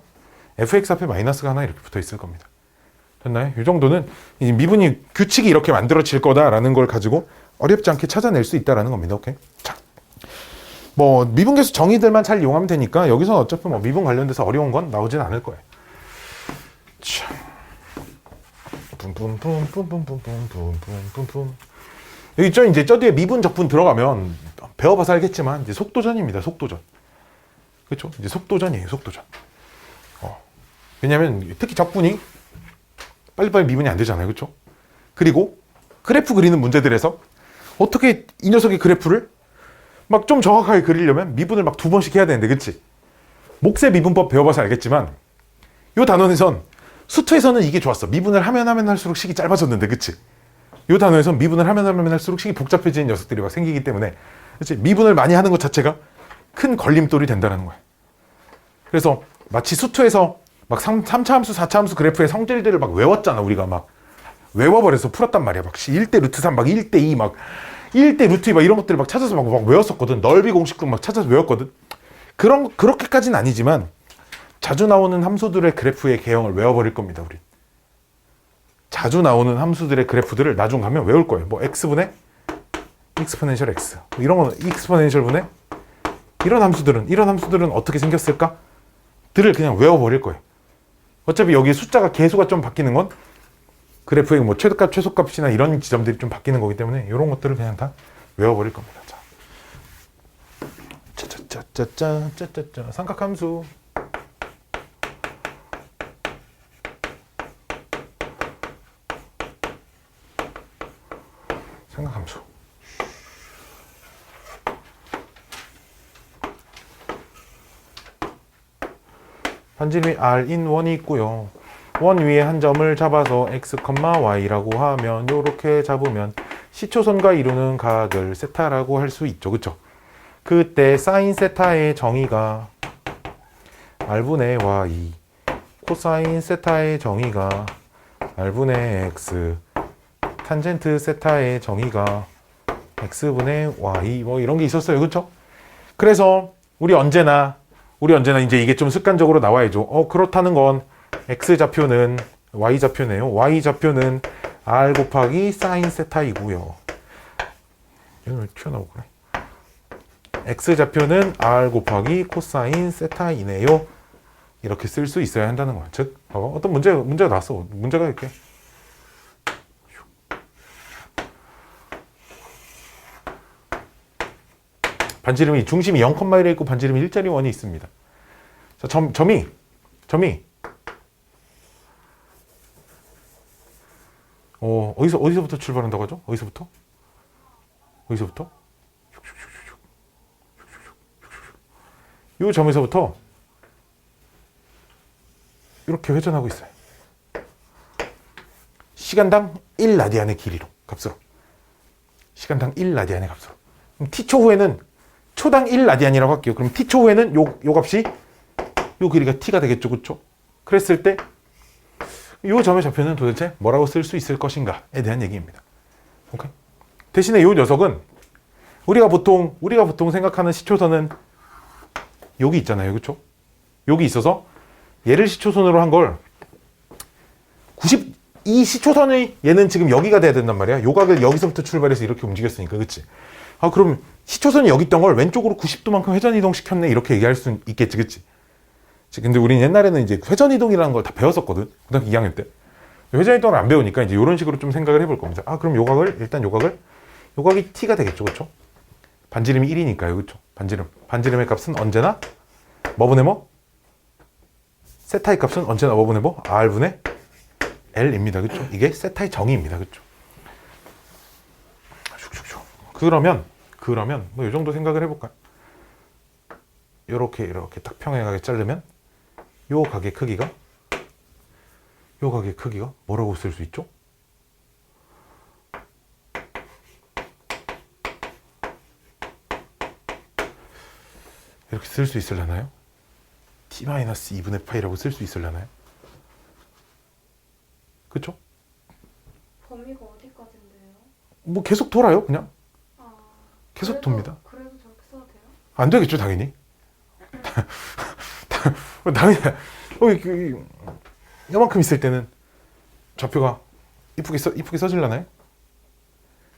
fx 앞에 마이너스가 하나 이렇게 붙어 있을 겁니다. 됐나요? 이 정도는 이 미분이 규칙이 이렇게 만들어질 거다라는 걸 가지고 어렵지 않게 찾아낼 수 있다라는 겁니다. 오케이. 자, 뭐 미분계수 정의들만 잘 이용하면 되니까 여기서는 어차피 뭐 미분 관련돼서 어려운 건 나오진 않을 거예요. 자, 여기 있죠? 이제 저 뒤에 미분 적분 들어가면 배워봐서 알겠지만 이제 속도전입니다. 속도전. 그렇죠? 이제 속도전이에요. 속도전. 왜냐면 특히 적분이 빨리빨리 미분이 안 되잖아요. 그렇죠? 그리고 그래프 그리는 문제들에서 어떻게 이 녀석의 그래프를 막 좀 정확하게 그리려면 미분을 막 2번씩 해야 되는데 그치? 목세 미분법 배워봐서 알겠지만 요 단원에선 수투에서는 이게 좋았어. 미분을 하면 할수록 식이 짧아졌는데 그치? 요 단원에선 미분을 하면 할수록 식이 복잡해지는 녀석들이 막 생기기 때문에 그치? 미분을 많이 하는 것 자체가 큰 걸림돌이 된다는 거야. 그래서 마치 수투에서 막 3차 함수, 4차 함수 그래프의 성질들을 막 외웠잖아. 우리가 막 외워버려서 풀었단 말이야. 막 1대 루트 3, 막 1대 2, 막 1대 루트 2, 막 이런 것들을 막 찾아서 막 외웠었거든. 넓이 공식도 막 찾아서 외웠거든. 그렇게까지는 아니지만 자주 나오는 함수들의 그래프의 개형을 외워버릴 겁니다. 우리 자주 나오는 함수들의 그래프들을 나중 가면 외울 거예요. 뭐 x분의 익스포넨셜 x 뭐 이런 거는 익스포넨셜 분의 이런 함수들은 어떻게 생겼을까? 들을 그냥 외워버릴 거예요. 어차피 여기 숫자가 개수가 좀 바뀌는 건 그래프의 뭐 최대값, 최소값이나 이런 지점들이 좀 바뀌는 거기 때문에 이런 것들을 그냥 다 외워버릴 겁니다. 자, 짜짜짜짜짜짜짜 삼각함수. 삼각함수. 반지름이 r인 원이 있고요. 원 위에 한 점을 잡아서 x, y라고 하면 요렇게 잡으면 시초선과 이루는 각을 세타라고 할 수 있죠. 그쵸? 그때 사인 세타의 정의가 r분의 y, 코사인 세타의 정의가 r분의 x, 탄젠트 세타의 정의가 x분의 y 뭐 이런 게 있었어요. 그쵸? 그래서 우리 언제나 이제 이게 좀 습관적으로 나와야죠. 그렇다는 건 x좌표는 y좌표네요. y좌표는 r 곱하기 사인 세타이고요. 얘는 왜 튀어나오고 그래? x좌표는 r 곱하기 코사인 세타이네요. 이렇게 쓸 수 있어야 한다는 거야. 즉, 어떤 문제가 나왔어. 문제가 이렇게. 반지름이 중심이 0,1에 있고 반지름이 일자리 원이 있습니다. 자, 점이 어디서부터 출발한다고 하죠? 어디서부터? 이 점에서부터 이렇게 회전하고 있어요. 시간당 1라디안의 길이로 값으로. 시간당 1라디안의 값으로. 그럼 t초 후에는 초당 1라디안이라고 할게요. 그럼 t초 후에는 요 값이 요 길이가 t가 되겠죠. 그쵸? 그랬을 때 요 점의 좌표는 도대체 뭐라고 쓸 수 있을 것인가에 대한 얘기입니다. 오케이? 대신에 요 녀석은 우리가 보통 생각하는 시초선은 여기 있잖아요. 그쵸? 여기 있어서 얘를 시초선으로 한 걸 이 시초선의 얘는 지금 여기가 돼야 된단 말이야. 요 각을 여기서부터 출발해서 이렇게 움직였으니까. 그치? 그럼 시초선이 여기 있던 걸 왼쪽으로 90도만큼 회전 이동시켰네. 이렇게 얘기할 수 있겠지. 그치? 근데 우린 옛날에는 이제 회전 이동이라는 걸 다 배웠었거든. 고등학교 2학년 때. 회전이 동안 안 배우니까 이제 이런 식으로 좀 생각을 해볼 겁니다. 아, 그럼 일단 요각이 t가 되겠죠, 그렇죠? 반지름이 1이니까요, 그렇죠? 반지름의 값은 언제나 뭐분의 뭐? 세타의 값은 언제나 뭐분의 뭐? r분의 l입니다, 그렇죠? 이게 세타의 정의입니다, 그렇죠? 그러면 뭐 이 정도 생각을 해볼까요? 이렇게 딱 평행하게 자르면 요 각의 크기가 뭐라고 쓸 수 있죠? 이렇게 쓸 수 있으려나요? t-2분의 파이라고 쓸 수 있으려나요? 그쵸? 범위가 어디까지인데요? 뭐 계속 돌아요, 그냥. 아, 계속 돕니다. 그래도 저렇게 써도 돼요? 안 되겠죠, 당연히. 당연히. 이만큼 있을 때는 좌표가 이쁘게 써질라나요?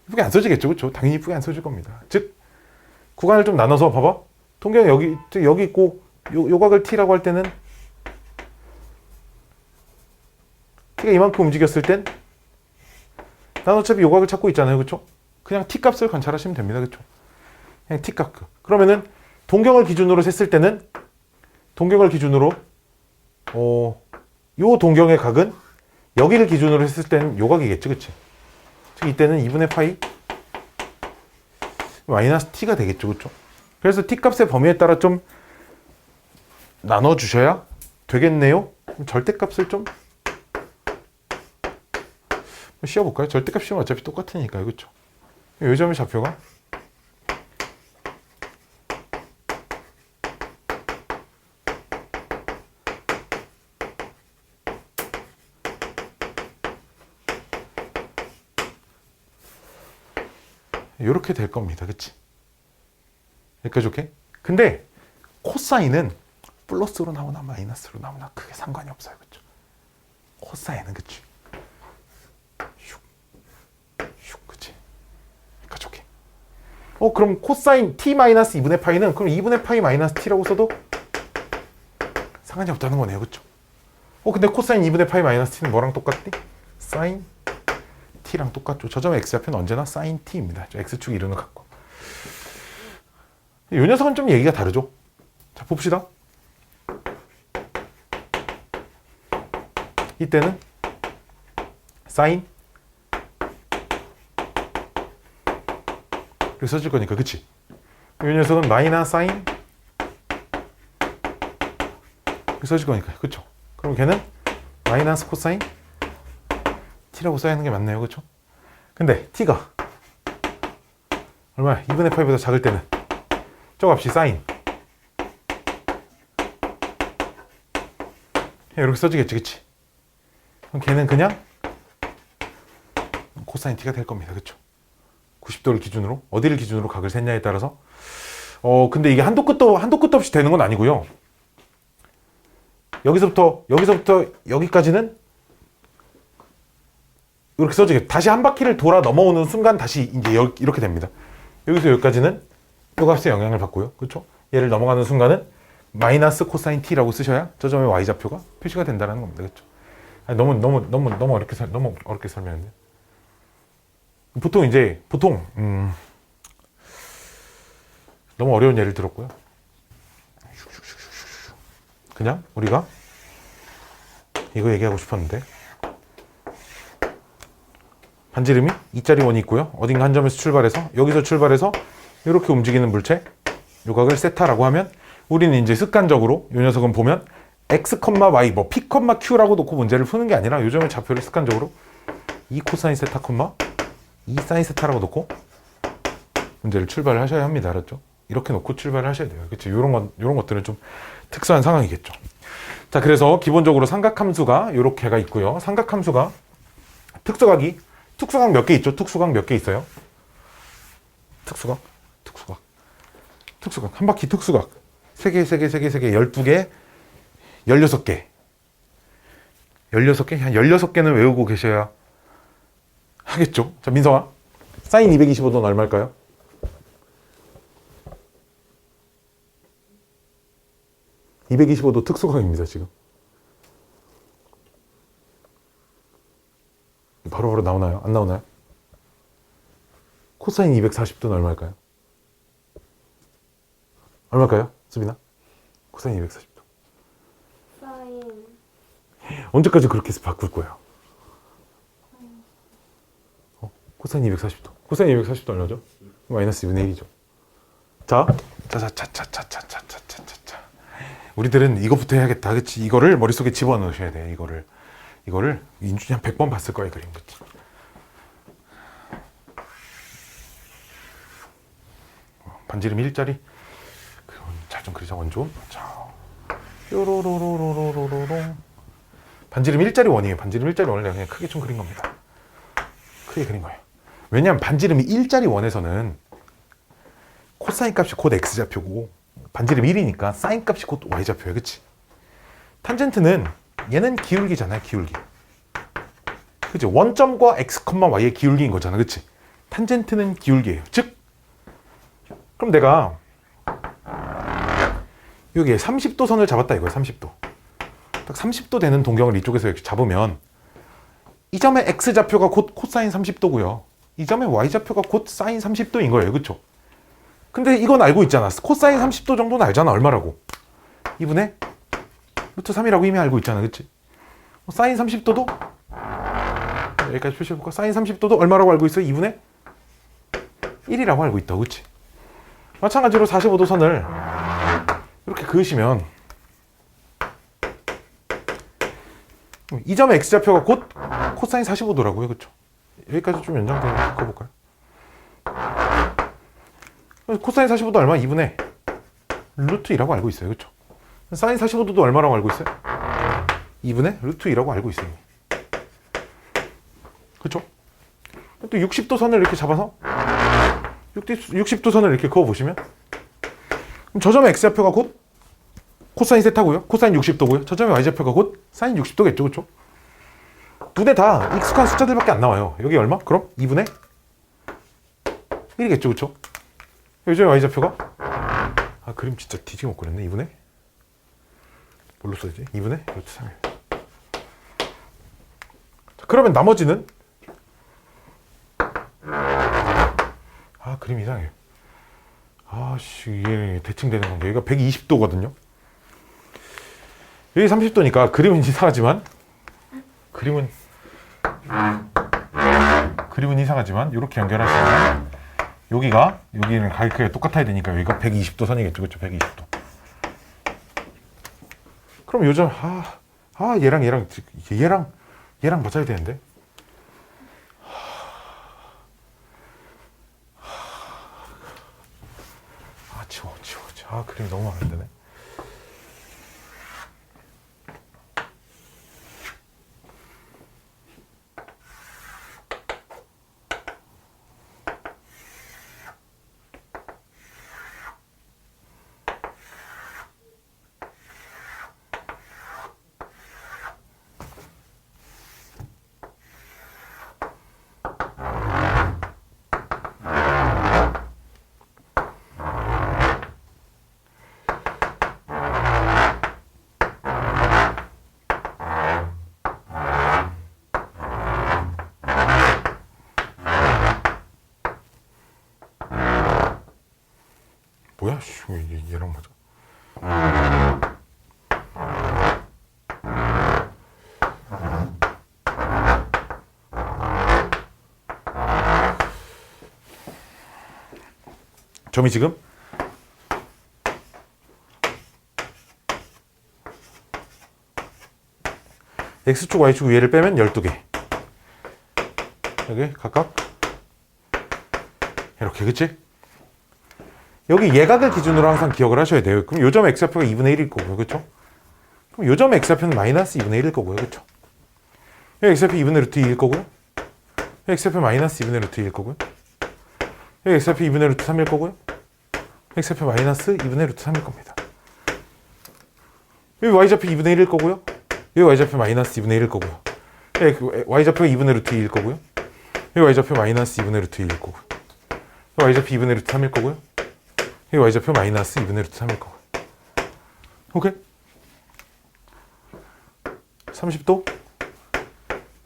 이쁘게 안 써지겠죠, 그렇죠? 당연히 이쁘게 안 써질 겁니다. 즉 구간을 좀 나눠서 봐봐. 통계는 여기 있고 요각을 t라고 할 때는 t가 이만큼 움직였을 땐 난 어차피 요각을 찾고 있잖아요, 그렇죠? 그냥 t 값을 관찰하시면 됩니다, 그렇죠? 그냥 t 값. 그러면은 동경을 기준으로 셌을 때는 요 동경의 각은 여기를 기준으로 했을 때는 요각이겠지, 그치? 즉 이때는 2분의 파이 마이너스 t가 되겠죠, 그쵸? 그래서 t 값의 범위에 따라 좀 나눠주셔야 되겠네요. 절대값을 좀 씌워볼까요? 절대값 씌우면 어차피 똑같으니까요, 그쵸? 요 점의 좌표가 이렇게 될 겁니다. 그치? 여기까지 오케이? 근데 코사인은 플러스로 나오나 마이너스로 나오나 크게 상관이 없어요. 그쵸? 코사인은 그치? 슉, 그치? 여기까지 오케이? 그럼 코사인 t-2분의 파이는 그럼 2분의 파이 마이너스 t라고 써도 상관이 없다는 거네요. 그쵸? 근데 코사인 2분의 파이 마이너스 t는 뭐랑 똑같대? 사인 t랑 똑같죠. 저 점의 x좌표는 언제나 sin t입니다. x축 이루는 각과. 이 녀석은 좀 얘기가 다르죠. 자, 봅시다. 이때는 sin 이렇게 써질 거니까, 그치? 이 녀석은 마이너스 sin 이렇게 써질 거니까, 그쵸? 그럼 걔는 마이너스 코사인 t라고 써야 하는 게 맞네요, 그쵸? 근데 t가 얼마야? 2분의 파이보다 작을 때는 저 값이 사인 이렇게 써지겠지, 그치? 그럼 걔는 그냥 코사인 t가 될 겁니다, 그쵸? 90도를 기준으로 어디를 기준으로 각을 셌냐에 따라서 근데 이게 한도 끝도 없이 되는 건 아니고요. 여기서부터 여기까지는 이렇게 써지게 다시 한 바퀴를 돌아 넘어오는 순간 다시 이제 이렇게 됩니다. 여기서 여기까지는 이 값에 영향을 받고요. 그렇죠? 얘를 넘어가는 순간은 마이너스 코사인 t라고 쓰셔야 저 점의 y좌표가 표시가 된다는 겁니다. 그렇죠? 아니, 너무 어렵게 설명했네. 보통 너무 어려운 예를 들었고요. 그냥 우리가 이거 얘기하고 싶었는데 반지름이 2짜리 원이 있고요. 어딘가 한 점에서 여기서 출발해서 이렇게 움직이는 물체 요각을 세타라고 하면 우리는 이제 습관적으로 이 녀석은 보면 x, y, p, q라고 놓고 문제를 푸는 게 아니라 요즘의 좌표를 습관적으로 2 코사인 세타, 2 사인 세타라고 놓고 문제를 출발을 하셔야 합니다. 알았죠? 이렇게 놓고 출발을 하셔야 돼요. 그렇죠? 이런 것들은 좀 특수한 상황이겠죠. 자, 그래서 기본적으로 삼각함수가 이렇게가 있고요. 삼각함수가 특수각 몇 개 있죠? 특수각 몇 개 있어요? 특수각. 한 바퀴 특수각. 3개, 12개, 16개. 16개? 한 16개는 외우고 계셔야 하겠죠? 자, 민성아. 사인 225도는 얼마일까요? (225도) 특수각입니다, 지금. 코사인 240도는 얼마일까요? 얼마일까요? 수빈아? 코사인 240도. 사인 언제까지 그렇게 해서 바꿀 거야? 코사인 240도. 코사인 240도 얼마죠? 마이너스 2분의 1이죠. 자. 우리들은 이것부터 해야겠다. 그치? 이거를 머릿속에 집어넣으셔야 돼. 이거를 인준이 한 100번 봤을 거야, 이 그림. 그치? 반지름 일자리. 잘 좀 그리자, 원좀. 자. 뾰로로로로로로로. 반지름 일자리 원이에요. 반지름 일자리 원을 그냥 크게 좀 그린 겁니다. 크게 그린 거예요. 왜냐하면 반지름이 일자리 원에서는 코사인 값이 곧 x좌표고 반지름 1이니까 사인 값이 곧 y좌표야. 그치? 탄젠트는 얘는 기울기잖아요. 기울기. 그치? 원점과 x, y의 기울기인 거잖아. 그치? 탄젠트는 기울기예요. 즉 그럼 내가 여기에 30도 선을 잡았다 이거예요. 30도. 딱 30도 되는 동경을 이쪽에서 이렇게 잡으면 이 점의 x좌표가 곧 코사인 30도고요. 이 점의 y좌표가 곧 사인 30도인 거예요. 그쵸? 근데 이건 알고 있잖아. 코사인 30도 정도는 알잖아. 얼마라고? 2분의 루트 3이라고 이미 알고 있잖아. 그치? 사인 30도도 여기까지 표시해볼까? 사인 30도도 얼마라고 알고 있어? 2분의 1이라고 알고 있다. 그치? 마찬가지로 45도 선을 이렇게 그으시면 이 점의 x좌표가 곧 코사인 45도라고요. 그쵸? 여기까지 좀 연장되는 거 바꿔볼까요? 코사인 45도 얼마? 2분의 루트 2라고 알고 있어요. 그쵸? 사인 45도도 얼마라고 알고 있어요? 2분의 루트 2라고 알고 있어요. 그쵸? 또 60도 선을 이렇게 잡아서 60도 선을 이렇게 그어보시면 그럼 저 점의 x좌표가 곧 코사인 세타고요. 코사인 60도고요. 저 점의 y좌표가 곧 사인 60도겠죠. 그쵸? 두 개 다 익숙한 숫자들밖에 안 나와요. 여기 얼마? 그럼 2분의 1이겠죠. 그쵸? 요즘 y좌표가 그림 진짜 뒤지게 못 그렸네. 2분의 뭘로 써야지? 2분의 루트 3일. 그러면 나머지는 그림 이상해요. 이게 대칭되는 관계. 여기가 120도거든요. 여기 30도니까 그림은 이상하지만 이렇게 연결하시면 여기는 가격이 똑같아야 되니까 여기가 120도 선이겠죠. 그렇죠? 120도. 그럼 요즘 얘랑 맞아야 되는데. 치워. 그림이 너무 마음에 안 드네. 뭐야? 왜 얘랑 맞아? 점이 지금 X축, Y축 위에를 빼면 12개. 여기 각각 이렇게. 그치? 여기 예각을 기준으로 항상 기억을 하셔야 돼요. 그럼 요점 X좌표가 2분의 1일 거고요. 그쵸? 그럼 요점 X좌표는 마이너스 2분의 1일 거고요. 그쵸? 여기 X좌표 2분의 루트 2일 거고요. 여기 X좌표 마이너스 2분의 루트 2일 거고요. 여기 X좌표 2분의 루트 3일 거고요. X좌표 마이너스 2분의 루트 3일 겁니다. 여기 Y좌표 2분의 1일 거고요. 여기 Y좌표 마이너스 2분의 1일 거고요. 여기 Y좌표가 2분의 루트 2일 거고요. 여기 Y좌표 마이너스 2분의 루트 2일 거고요. 여기 Y좌표 2분의 루트 3일 거고요. 여기 Y좌표 마이너스 2분의 루트 3일 거고요. 오케이? 30도,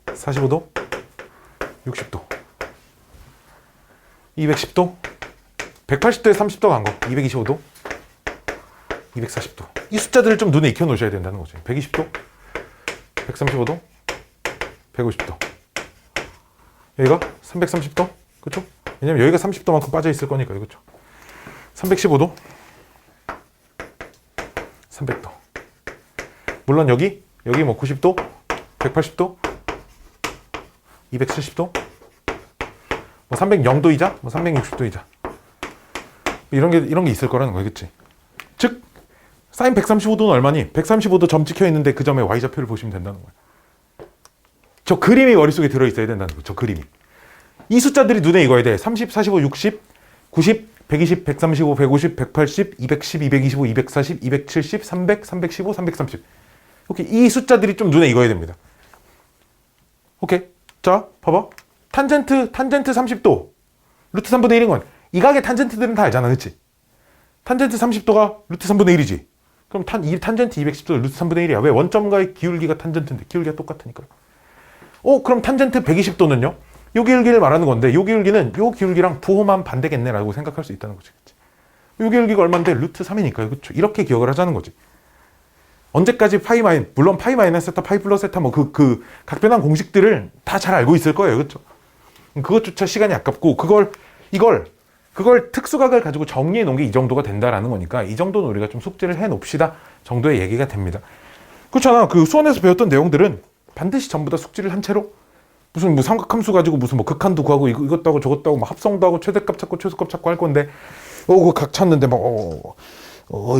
45도, 60도. 210도, 180도에 30도 간 거, 225도, 240도. 이 숫자들을 좀 눈에 익혀 놓으셔야 된다는 거죠. 120도, 135도, 150도. 여기가 330도, 그렇죠? 왜냐면 여기가 30도만큼 빠져 있을 거니까요, 그렇죠? 315도, 300도. 물론 여기 뭐 90도, 180도, 270도, 뭐 300도이자, 뭐 360도이자. 이런 게 있을 거라는 거예요, 그렇지? 즉 사인 135도는 얼마니? 135도 점 찍혀 있는데 그 점의 y좌표를 보시면 된다는 거예요. 저 그림이 머릿속에 들어 있어야 된다는 거예요. 저 그림이. 이 숫자들이 눈에 익어야 돼. 30, 45, 60, 90, 120, 135, 150, 180, 210, 225, 240, 270, 300, 315, 330. 오케이. 이 숫자들이 좀 눈에 익어야 됩니다. 오케이. 자, 봐봐. 탄젠트 30도. 루트 3분의 1인 건 이 각의 탄젠트들은 다 알잖아. 그치? 탄젠트 30도가 루트 3분의 1이지. 그럼 이 탄젠트 210도 루트 3분의 1이야. 왜? 원점과의 기울기가 탄젠트인데 기울기가 똑같으니까요. 그럼 탄젠트 120도는요? 요 기울기를 말하는 건데 요 기울기는 요 기울기랑 부호만 반대겠네라고 생각할 수 있다는 거지. 그치? 요 기울기가 얼마인데? 루트 3이니까요. 그렇죠? 이렇게 기억을 하자는 거지. 언제까지 물론 파이 마이너스 세타, 파이 플러스 세타 뭐 그 각변환 공식들을 다 잘 알고 있을 거예요. 그렇죠? 그것조차 시간이 아깝고 그걸 특수각을 가지고 정리해 놓은 게 이 정도가 된다라는 거니까 이 정도는 우리가 좀 숙지를 해 놓읍시다 정도의 얘기가 됩니다. 그렇잖아. 그 수원에서 배웠던 내용들은 반드시 전부 다 숙지를 한 채로 무슨 뭐 삼각함수 가지고 무슨 뭐 극한도 구하고 이것도 하고 저것도 하고 뭐 합성도 하고 최대값 찾고 최소값 찾고 할 건데 그 각 찾는데 막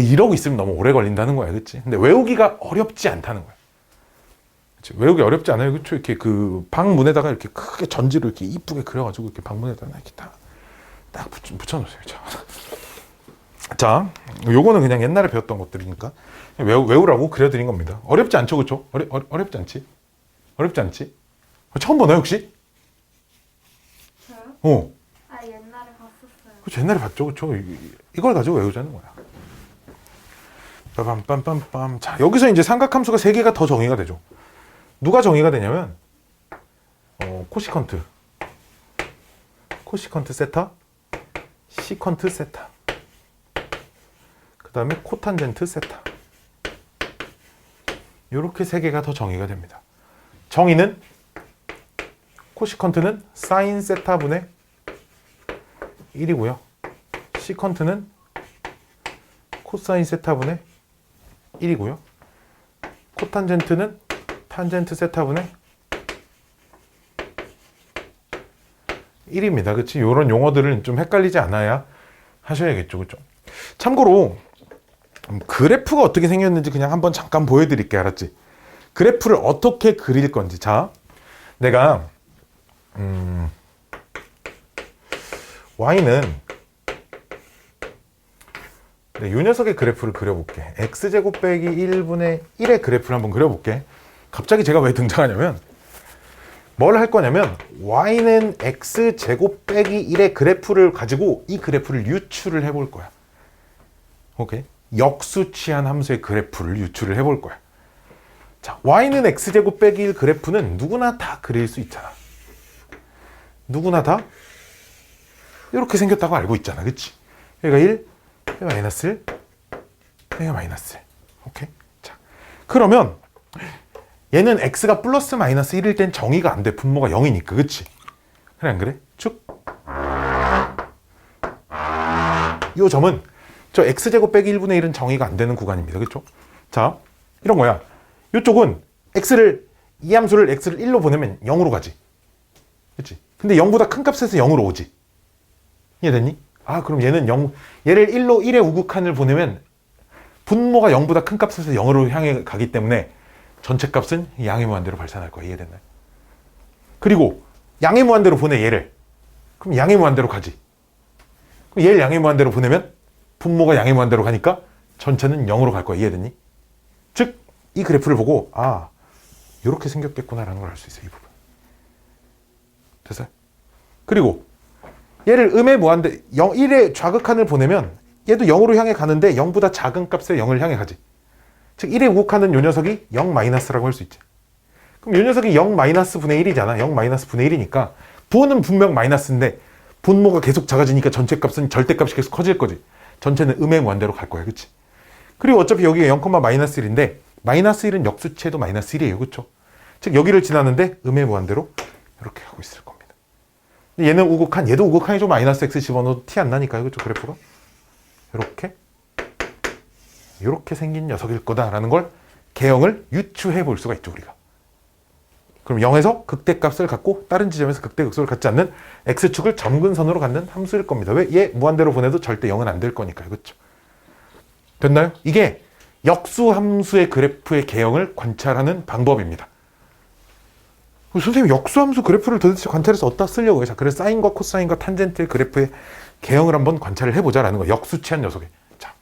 이러고 있으면 너무 오래 걸린다는 거야. 그치? 근데 외우기가 어렵지 않다는 거야. 그치? 외우기 어렵지 않아요. 그쵸? 이렇게 그 방문에다가 이렇게 크게 전지로 이렇게 이쁘게 그려가지고 이렇게 방문에다가 이렇게 딱 붙여놓으세요. 자, 요거는 그냥 옛날에 배웠던 것들이니까 외우라고 그려드린 겁니다. 어렵지 않죠, 그쵸? 어렵지 않지? 어렵지 않지? 처음 보나요, 혹시? 저요? 아, 옛날에 봤었어요. 그쵸, 옛날에 봤죠, 그쵸? 이걸 가지고 외우자는 거야. 빰빰빰빰. 자, 여기서 이제 삼각함수가 3개가 더 정의가 되죠. 누가 정의가 되냐면, 코시컨트 세타, 시컨트 세타, 그 다음에 코탄젠트 세타. 이렇게 3개가 더 정의가 됩니다. 정의는 코시컨트는 사인 세타분의 1이고요. 시컨트는 코사인 세타분의 1이고요. 코탄젠트는 탄젠트 세타분의 1입니다. 그치? 이런 용어들은 좀 헷갈리지 않아야 하셔야겠죠. 그쵸? 참고로 그래프가 어떻게 생겼는지 그냥 한번 잠깐 보여드릴게. 알았지? 그래프를 어떻게 그릴 건지. 자, 내가 y는 이 녀석의 그래프를 그려볼게. x제곱 빼기 1분의 1의 그래프를 한번 그려볼게. 갑자기 제가 왜 등장하냐면 뭘 할 거냐면 y는 x제곱 빼기 1의 그래프를 가지고 이 그래프를 유출을 해볼 거야. 오케이? 역수치한 함수의 그래프를 유출을 해볼 거야. 자, y는 x제곱 빼기 1 그래프는 누구나 다 그릴 수 있잖아. 누구나 다 이렇게 생겼다고 알고 있잖아. 그치? 여기가 1, 여기가 마이너스 1, 여기가 마이너스 1. 오케이? 자, 그러면 얘는 x가 플러스 마이너스 1일 땐 정의가 안 돼. 분모가 0이니까. 그치? 그래 안 그래? 쭉. 이 점은 저 x제곱 빼기 1분의 1은 정의가 안 되는 구간입니다. 그렇죠? 자, 이런 거야. 이쪽은 이 함수를 x를 1로 보내면 0으로 가지. 그치? 근데 0보다 큰 값에서 0으로 오지. 이해됐니? 아, 그럼 얘를 1로 1의 우극한을 보내면 분모가 0보다 큰 값에서 0으로 향해 가기 때문에 전체 값은 양의 무한대로 발산할 거야. 이해됐나요? 그리고 양의 무한대로 보내 얘를. 그럼 양의 무한대로 가지. 그럼 얘를 양의 무한대로 보내면 분모가 양의 무한대로 가니까 전체는 0으로 갈 거야. 이해됐니? 즉, 이 그래프를 보고 아, 이렇게 생겼겠구나라는 걸 알 수 있어요. 이 부분. 됐어요? 그리고 얘를 음의 무한대 1의 좌극한을 보내면 얘도 0으로 향해 가는데 0보다 작은 값에 0을 향해 가지. 즉 1의 우극하는 요 녀석이 0 마이너스라고 할 수 있지. 그럼 요 녀석이 0 마이너스 분의 1이잖아. 0 마이너스 분의 1이니까 부호는 분명 마이너스인데 분모가 계속 작아지니까 전체 값은 절대값이 계속 커질 거지. 전체는 음의 무한대로 갈 거야. 그치? 그리고 어차피 여기가 0,-1인데 마이너스 1은 역수치에도 마이너스 1이에요. 그쵸? 즉 여기를 지나는데 음의 무한대로 이렇게 가고 있을 겁니다. 근데 얘는 우극한, 얘도 우극한이죠. 마이너스 x 집어넣어도 티 안 나니까요. 그쵸? 그래프가 이렇게 생긴 녀석일 거다라는 걸 개형을 유추해 볼 수가 있죠. 우리가. 그럼 0에서 극대값을 갖고 다른 지점에서 극대극소를 갖지 않는 x축을 점근선으로 갖는 함수일 겁니다. 왜? 얘 무한대로 보내도 절대 0은 안 될 거니까요. 그렇죠? 됐나요? 이게 역수함수의 그래프의 개형을 관찰하는 방법입니다. 선생님 역수함수 그래프를 도대체 관찰해서 어디다 쓰려고요? 자, 그래서 사인과 코사인과 탄젠트의 그래프의 개형을 한번 관찰을 해보자라는 거. 역수치한 녀석에. 자,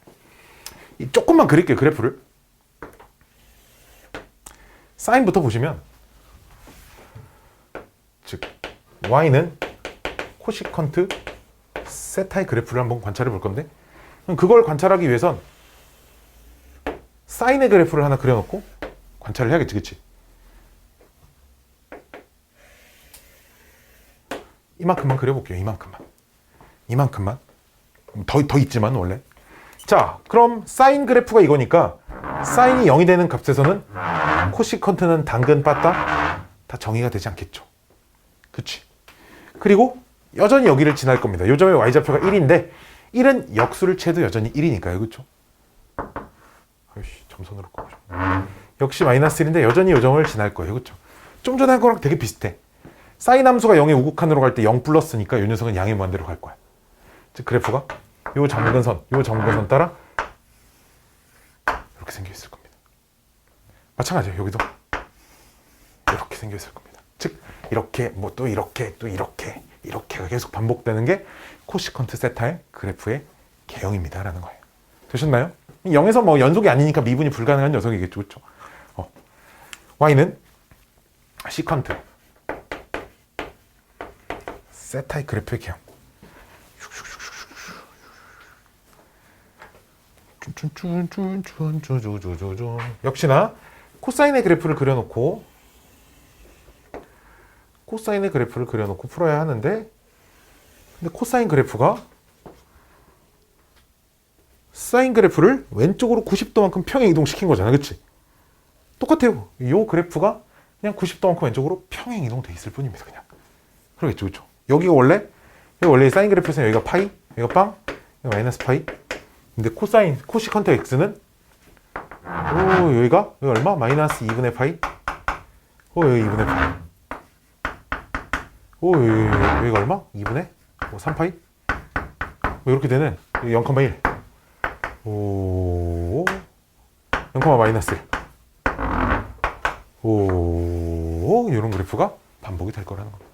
조금만 그릴게요. 그래프를. 사인부터 보시면 즉 y는 코시컨트 세타의 그래프를 한번 관찰해 볼 건데 그걸 관찰하기 위해선 사인의 그래프를 하나 그려놓고 관찰을 해야겠지. 그치? 이만큼만 그려볼게요. 이만큼만 더 있지만 원래. 자, 그럼 사인 그래프가 이거니까 사인이 0이 되는 값에서는 코시컨트는 당근 빠따 다 정의가 되지 않겠죠. 그치? 그리고 여전히 여기를 지날 겁니다. 요점의 y좌표가 1인데 1은 역수를 채도 여전히 1이니까요. 그쵸? 아이씨, 점선으로 꺼보죠. 역시 마이너스 1인데 여전히 요점을 지날 거예요. 그쵸? 좀 전에 한 거랑 되게 비슷해. 사인 함수가 0의 우극한으로 갈 때 0 플러스니까 요 녀석은 양의 무한대로 갈 거야. 즉 그래프가 요 점근선 따라 이렇게 생겨 있을 겁니다. 마찬가지예요. 여기도 이렇게 생겨 있을 겁니다. 즉 이렇게 뭐 또 이렇게가 계속 반복되는 게 코시컨트 세타의 그래프의 개형입니다라는 거예요. 되셨나요? 0에서 뭐 연속이 아니니까 미분이 불가능한 녀석이겠죠. 그렇죠? y는 시컨트 세타의 그래프의 개형. 역시나 코사인의 그래프를 그려놓고 풀어야 하는데 근데 코사인 그래프가 사인 그래프를 왼쪽으로 90도만큼 평행 이동시킨 거잖아. 그치? 똑같아요. 이 그래프가 그냥 90도만큼 왼쪽으로 평행 이동돼 있을 뿐입니다. 그냥. 그러겠죠. 그쵸? 여기가 원래 사인 그래프에서는 여기가 파이, 여기가 빵, 여기가 마이너스 파이. 근데 코시컨트 x는 여기가 얼마? 마이너스 2분의 파이. 여기 2분의 파이. 여기가 얼마? 2분의 3파이? 이렇게 되는 0,1. 0, 마이너스 1. 이런 그래프가 반복이 될 거라는 겁니다.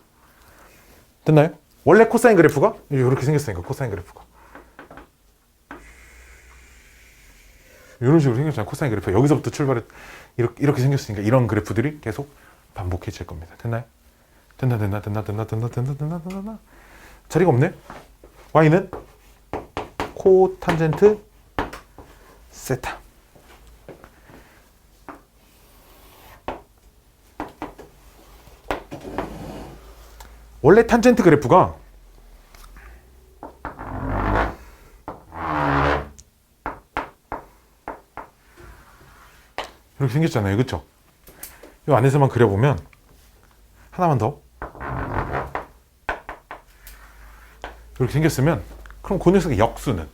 됐나요? 원래 코사인 그래프가 이렇게 생겼으니까 코사인 그래프가 이런 식으로 생겼잖아요. 코사인 그래프 여기서부터 출발해 이렇게 생겼으니까 이런 그래프들이 계속 반복해질 겁니다. 됐나요? 됐나? 자리가 없네. y는 코 탄젠트 세타. 원래 탄젠트 그래프가 이렇게 생겼잖아요. 그쵸? 이 안에서만 그려보면 하나만 더 이렇게 생겼으면 그럼 그 녀석의 역수는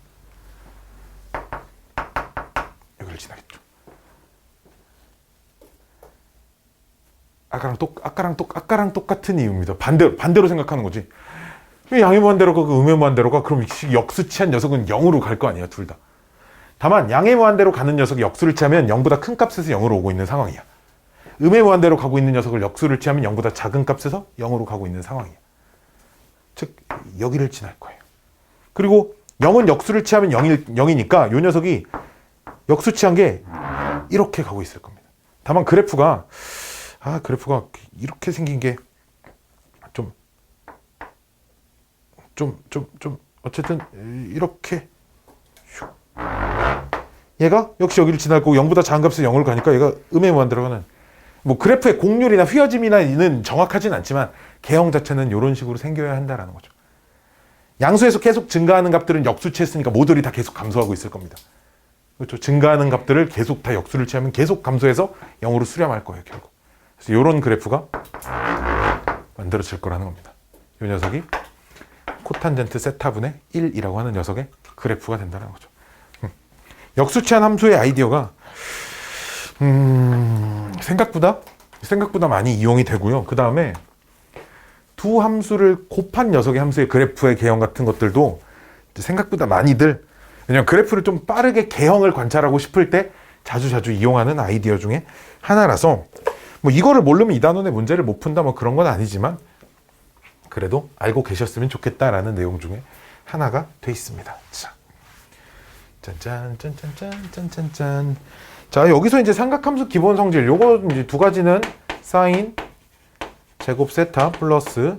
여기를 지나겠죠. 아까랑 똑같은 이유입니다. 반대로 생각하는 거지. 왜 양의 무한대로가 그 음의 무한대로가 그럼 역수치한 녀석은 0으로 갈 거 아니야. 둘 다. 다만 양의 무한대로 가는 녀석이 역수를 취하면 0보다 큰 값에서 0으로 오고 있는 상황이야. 음의 무한대로 가고 있는 녀석을 역수를 취하면 0보다 작은 값에서 0으로 가고 있는 상황이야. 즉 여기를 지날 거예요. 그리고 0은 역수를 취하면 0이니까 이 녀석이 역수 취한 게 이렇게 가고 있을 겁니다. 다만 그래프가 이렇게 생긴 게 어쨌든 이렇게 얘가 역시 여기를 지날 거고 0보다 작은 값에서 0을 가니까 얘가 음의 무한대로 가는 뭐 그래프의 곡률이나 휘어짐이나는 정확하진 않지만 개형 자체는 이런 식으로 생겨야 한다라는 거죠. 양수에서 계속 증가하는 값들은 역수치했으니까 모듈이 다 계속 감소하고 있을 겁니다. 그렇죠? 증가하는 값들을 계속 다 역수를 취하면 계속 감소해서 0으로 수렴할 거예요, 결국. 그래서 이런 그래프가 만들어질 거라는 겁니다. 이 녀석이 코탄젠트 세타분의 1이라고 하는 녀석의 그래프가 된다는 거죠. 역수치한 함수의 아이디어가 생각보다 많이 이용이 되고요. 그 다음에 두 함수를 곱한 녀석의 함수의 그래프의 개형 같은 것들도 생각보다 많이들, 왜냐면 그래프를 좀 빠르게 개형을 관찰하고 싶을 때 자주 이용하는 아이디어 중에 하나라서 뭐 이거를 모르면 이 단원의 문제를 못 푼다 뭐 그런 건 아니지만 그래도 알고 계셨으면 좋겠다라는 내용 중에 하나가 돼 있습니다. 자, 짠짠짠짠짠짠짠. 자, 여기서 이제 삼각함수 기본 성질, 요거 이제 두 가지는 사인 제곱 세타 플러스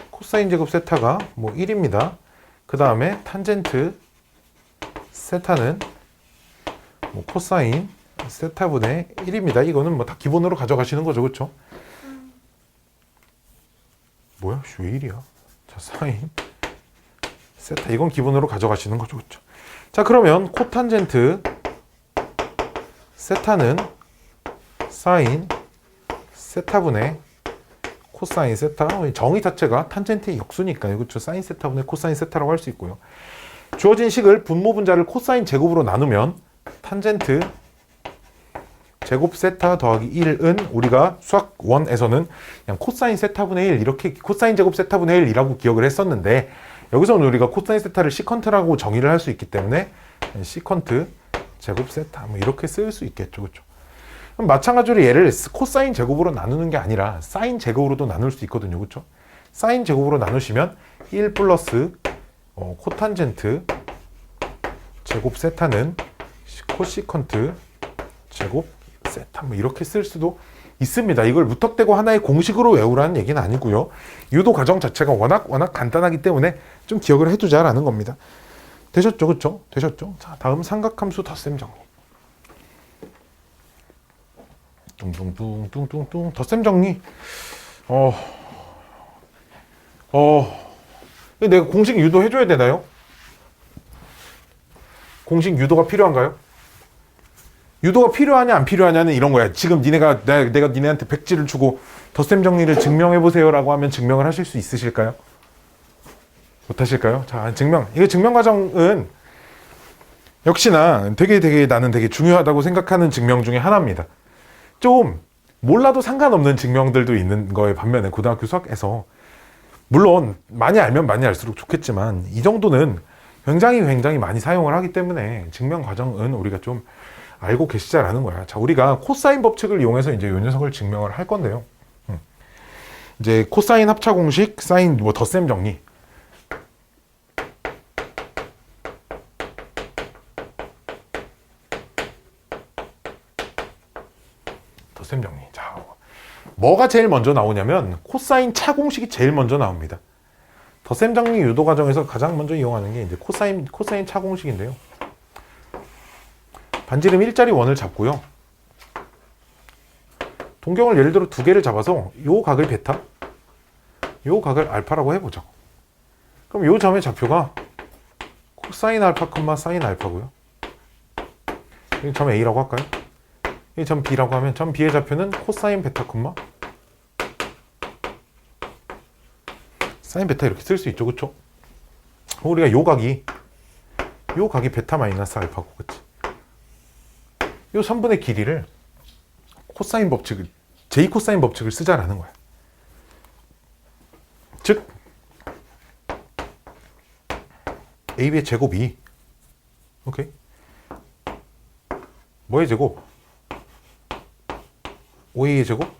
코사인 제곱 세타가 뭐 1입니다. 그 다음에 탄젠트 세타는 뭐 코사인 세타분의 1입니다. 이거는 뭐 다 기본으로 가져가시는 거죠, 그렇죠? 뭐야? 왜 1이야? 자, 사인 세타, 이건 기본으로 가져가시는 거죠, 그렇죠? 자, 그러면 코탄젠트 세타는 사인 세타분의 코사인 세타, 정의 자체가 탄젠트의 역수니까요, 그렇죠? 사인 세타분의 코사인 세타라고 할 수 있고요. 주어진 식을 분모 분자를 코사인 제곱으로 나누면 탄젠트 제곱 세타 더하기 1은 우리가 수학 1에서는 그냥 코사인 세타분의 1 이렇게 코사인 제곱 세타분의 1이라고 기억을 했었는데, 여기서는 우리가 코사인 세타를 시컨트라고 정의를 할 수 있기 때문에 시컨트 제곱 세타 뭐 이렇게 쓸 수 있겠죠, 그렇죠? 그럼 마찬가지로 얘를 코사인 제곱으로 나누는 게 아니라 사인 제곱으로도 나눌 수 있거든요, 그렇죠? 사인 제곱으로 나누시면 1 플러스 코탄젠트 제곱 세타는 코시컨트 제곱 세타 뭐 이렇게 쓸 수도 있습니다. 이걸 무턱대고 하나의 공식으로 외우라는 얘기는 아니고요. 유도 과정 자체가 워낙 간단하기 때문에 좀 기억을 해두자라는 겁니다. 되셨죠, 그렇죠? 되셨죠? 자, 다음 삼각함수 덧셈 정리. 뚱뚱뚱뚱뚱뚱 덧셈 정리. 내가 공식 유도 해줘야 되나요? 공식 유도가 필요한가요? 유도가 필요하냐 안 필요하냐는 이런 거야. 지금 내가 니네한테 백지를 주고 덧셈 정리를 증명해보세요 라고 하면 증명을 하실 수 있으실까요? 못하실까요? 자, 이거 증명 과정은 역시나 나는 되게 중요하다고 생각하는 증명 중에 하나입니다. 좀 몰라도 상관없는 증명들도 있는 거에 반면에 고등학교 수학에서 물론 많이 알면 많이 알수록 좋겠지만 이 정도는 굉장히 많이 사용을 하기 때문에 증명 과정은 우리가 좀 알고 계시자라는 거야. 자, 우리가 코사인 법칙을 이용해서 이제 이 녀석을 증명을 할 건데요. 이제 코사인 합차 공식, 사인 뭐 덧셈 정리. 덧셈 정리. 자, 뭐가 제일 먼저 나오냐면 코사인 차 공식이 제일 먼저 나옵니다. 덧셈 정리 유도 과정에서 가장 먼저 이용하는 게 이제 코사인 차 공식인데요. 반지름 일자리 원을 잡고요. 동경을 예를 들어 두 개를 잡아서 요 각을 베타, 요 각을 알파라고 해보죠. 그럼 요 점의 좌표가 코사인 알파, 사인 알파고요. 이 점 A라고 할까요? 이 점 B라고 하면 점 B의 좌표는 코사인 베타, 사인 베타 이렇게 쓸 수 있죠, 그렇죠? 우리가 요 각이 베타 마이너스 알파고, 그치? 요 선분의 길이를 j 코사인 법칙을 쓰자라는 거야. 즉 AB의 제곱이 오케이 뭐의 제곱? 5A의 제곱?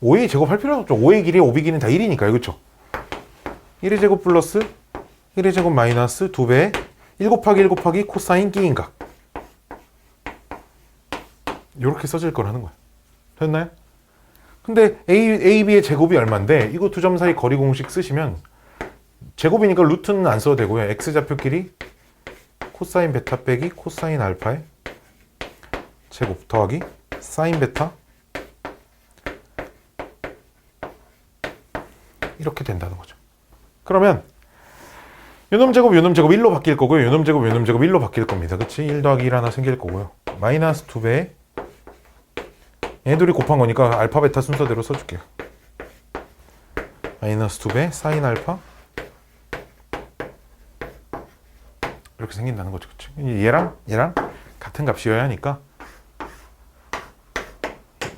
5A 제곱 할 필요는 없죠. 5A 길이 5B 길이는 다 1이니까요, 그렇죠? 1의 제곱 플러스 1의 제곱 마이너스 2배 1 곱하기 1 곱하기 코사인 끼인각, 이렇게 써질 거라는 거야. 됐나요? 근데 AB의 제곱이 얼만데 이거 두 점 사이 거리 공식 쓰시면 제곱이니까 루트는 안 써도 되고요. X좌표끼리 코사인 베타 빼기 코사인 알파의 제곱 더하기 사인 베타 이렇게 된다는 거죠. 그러면 요놈 제곱 1로 바뀔 거고요. 요놈 제곱 1로 바뀔 겁니다. 그치? 1 더하기 1 하나 생길 거고요. 마이너스 2배 얘들이 곱한 거니까 알파 베타 순서대로 써줄게요. 마이너스 2배 사인 알파 이렇게 생긴다는 거죠. 그치? 얘랑 같은 값이어야 하니까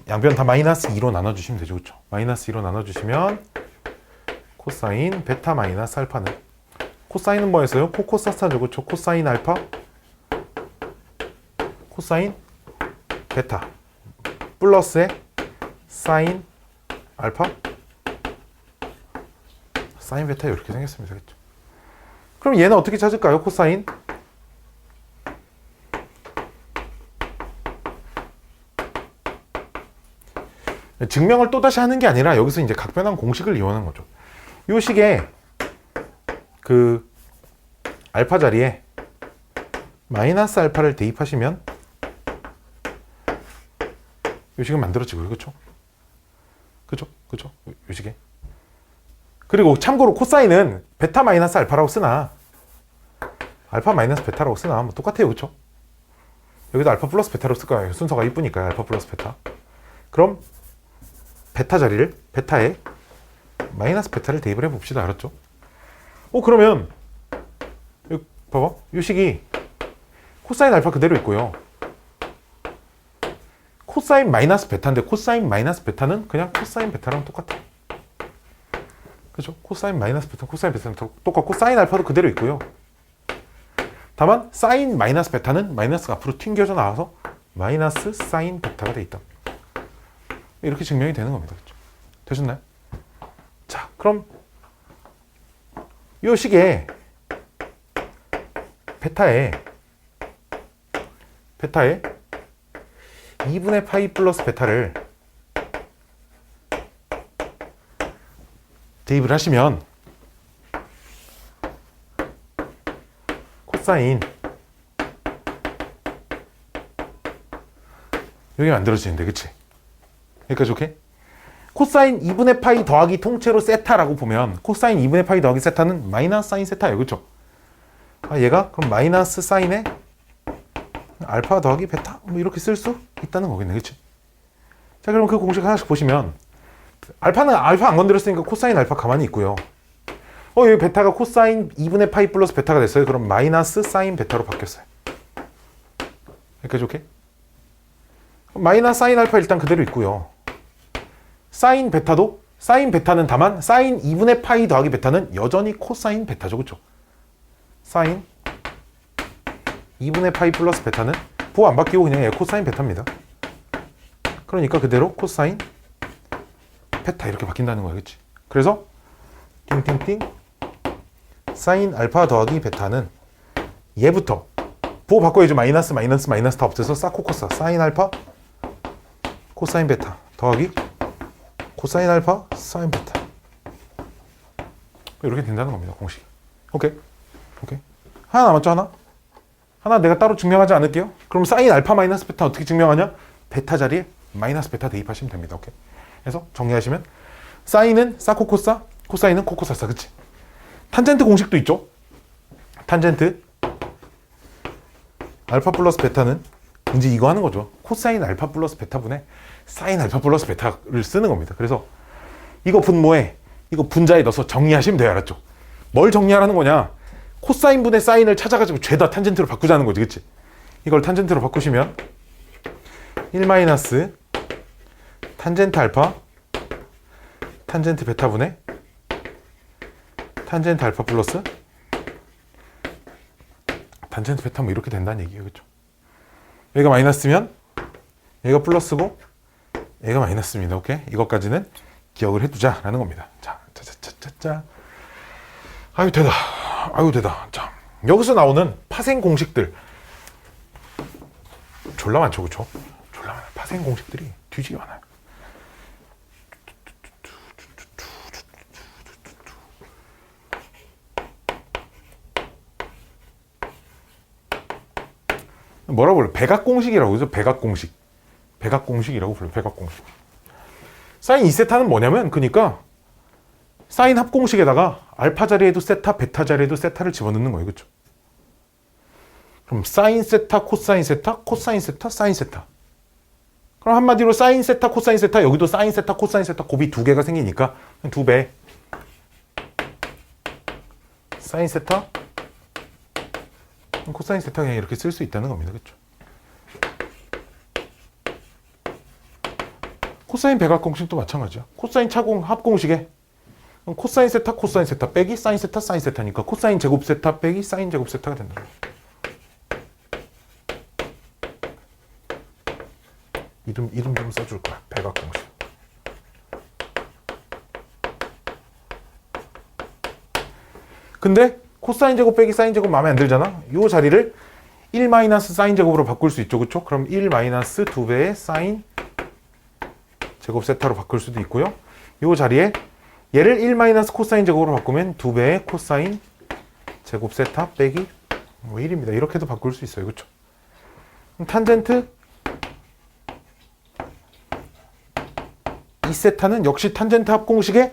양변 다 마이너스 2로 나눠주시면 되죠. 그쵸? 마이너스 2로 나눠주시면 코사인 베타 마이너스 알파는 코사인은 뭐였어요? 코코사사죠. 그쵸? 코사인 알파 코사인 베타 플러스에 사인 알파 사인 베타 이렇게 생겼습니다. 그쵸? 그럼 얘는 어떻게 찾을까요? 코사인 증명을 또다시 하는 게 아니라 여기서 이제 각변환 공식을 이용하는 거죠. 요 식에 그 알파 자리에 마이너스 알파를 대입하시면 요 식은 만들어지고요. 그쵸? 그쵸? 요 식에. 그리고 참고로 코사인은 베타 마이너스 알파라고 쓰나 알파 마이너스 베타라고 쓰나 뭐 똑같아요. 그쵸? 여기도 알파 플러스 베타로 쓸 거예요. 순서가 이쁘니까요. 알파 플러스 베타. 그럼 베타 자리를 베타에 마이너스 베타를 대입을 해봅시다. 알았죠? 그러면 여기 봐봐. 이 식이 코사인 알파 그대로 있고요. 코사인 마이너스 베타인데 코사인 마이너스 베타는 그냥 코사인 베타랑 똑같아. 그죠? 코사인 마이너스 베타, 코사인 베타는 똑같고 사인 알파도 그대로 있고요. 다만 사인 마이너스 베타는 마이너스가 앞으로 튕겨져 나와서 마이너스 사인 베타가 돼 있다. 이렇게 증명이 되는 겁니다. 그렇죠? 되셨나요? 자, 그럼 이 식에 베타에 2분의 파이 플러스 베타를 대입을 하시면 코사인 여기 만들어지는데, 그치? 여기까지 오케이? 코사인 2분의 파이 더하기 통째로 세타라고 보면 코사인 2분의 파이 더하기 세타는 마이너스 사인 세타예요. 그쵸? 얘가 그럼 마이너스 사인에 알파 더하기 베타 뭐 이렇게 쓸 수 있다는 거겠네. 그치? 자, 그럼 그 공식 하나씩 보시면 알파는 알파 안 건드렸으니까 코사인 알파 가만히 있고요. 여기 베타가 코사인 2분의 파이 플러스 베타가 됐어요. 그럼 마이너스 사인 베타로 바뀌었어요. 여기까지 오케이? 마이너스 사인 알파 일단 그대로 있고요. 사인 베타도 사인 베타는 다만 사인 2분의 파이 더하기 베타는 여전히 코사인 베타죠. 그쵸? 사인 2분의 파이 플러스 베타는 부호 안 바뀌고 그냥 코사인 베타입니다. 그러니까 그대로 코사인 베타 이렇게 바뀐다는 거예요. 그치? 그래서 띵띵띵 사인 알파 더하기 베타는 얘부터 부호 바꿔야죠. 마이너스 다 없애서 사코코사 사인 알파 코사인 베타 더하기 코사인 알파 사인 베타 이렇게 된다는 겁니다. 공식. 오케이. 하나 남았죠? 하나 내가 따로 증명하지 않을게요. 그럼 사인 알파 마이너스 베타 어떻게 증명하냐? 베타 자리에 마이너스 베타 대입하시면 됩니다. 오케이. 그래서 정리하시면 사인은 사코코사, 코사인은 코코사사. 그치? 탄젠트 공식도 있죠? 탄젠트 알파 플러스 베타는 이제 이거 하는 거죠. 코사인 알파 플러스 베타분의 사인 알파 플러스 베타를 쓰는 겁니다. 그래서 이거 분모에 이거 분자에 넣어서 정리하시면 돼요. 알았죠? 뭘 정리하라는 거냐? 코사인 분의 사인을 찾아가지고 죄다 탄젠트로 바꾸자는 거지. 그치? 이걸 탄젠트로 바꾸시면 1 마이너스 탄젠트 알파 탄젠트 베타분의 탄젠트 알파 플러스 탄젠트 베타 뭐 이렇게 된다는 얘기예요. 그렇죠? 얘가 마이너스면 얘가 플러스고 얘가 마이너스입니다. 오케이? 이것까지는 기억을 해두자라는 겁니다. 자. 아유 되다. 자, 여기서 나오는 파생 공식들 졸라 많죠. 그렇죠? 졸라 많아요. 파생 공식들이 뒤지게 많아요. 뭐라고 불러요? 백악공식이라고 그러죠. 백악공식이라고 불러요. 백악공식. 사인 2세타는 뭐냐면 그러니까 사인 합공식에다가 알파 자리에도 세타, 베타 자리에도 세타를 집어넣는 거예요. 그렇죠? 그럼 사인 세타, 코사인 세타, 코사인 세타, 사인 세타. 그럼 한마디로 사인 세타, 코사인 세타, 여기도 사인 세타, 코사인 세타 곱이 두 개가 생기니까 두 배. 사인 세타, 코사인 세타 그냥 이렇게 쓸 수 있다는 겁니다. 그렇죠? 코사인 백악공식도 마찬가지야. 코사인 차공 합공식에 코사인 세타, 코사인 세타 빼기 사인 세타, 사인 세타니까 코사인 제곱 세타 빼기 사인 제곱 세타가 된다. 이름 좀 써줄 거야. 백악공식. 근데 코사인 제곱 빼기 사인 제곱 마음에 안 들잖아. 이 자리를 1 마이너스 사인 제곱으로 바꿀 수 있죠. 그렇죠? 그럼 1 마이너스 2배의 사인 제곱 세타로 바꿀 수도 있고요. 이 자리에 얘를 1 마이너스 코사인 제곱으로 바꾸면 2배의 코사인 제곱 세타 빼기 뭐 1입니다. 이렇게도 바꿀 수 있어요. 그렇죠? 탄젠트 2세타는 역시 탄젠트 합공식에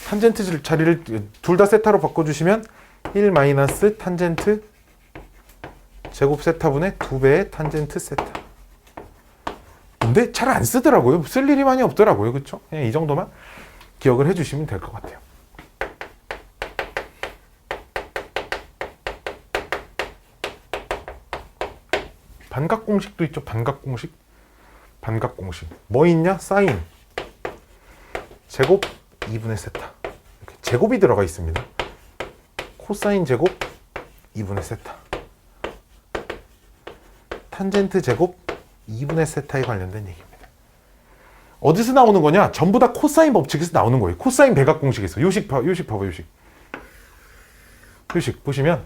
탄젠트 자리를 둘 다 세타로 바꿔주시면 1 마이너스 탄젠트 제곱 세타분의 2배의 탄젠트 세타. 근데 잘 안 쓰더라고요. 쓸 일이 많이 없더라고요. 그렇죠? 그냥 이 정도만 기억을 해주시면 될 것 같아요. 반각공식도 있죠. 반각공식. 반각공식. 뭐 있냐? 사인 제곱 2분의 세타. 이렇게 제곱이 들어가 있습니다. 코사인 제곱 2분의 세타. 탄젠트 제곱 2분의 세타에 관련된 얘기입니다. 어디서 나오는 거냐? 전부 다 코사인 법칙에서 나오는 거예요. 코사인 백악공식에서. 요식 봐봐, 요식. 요식 보시면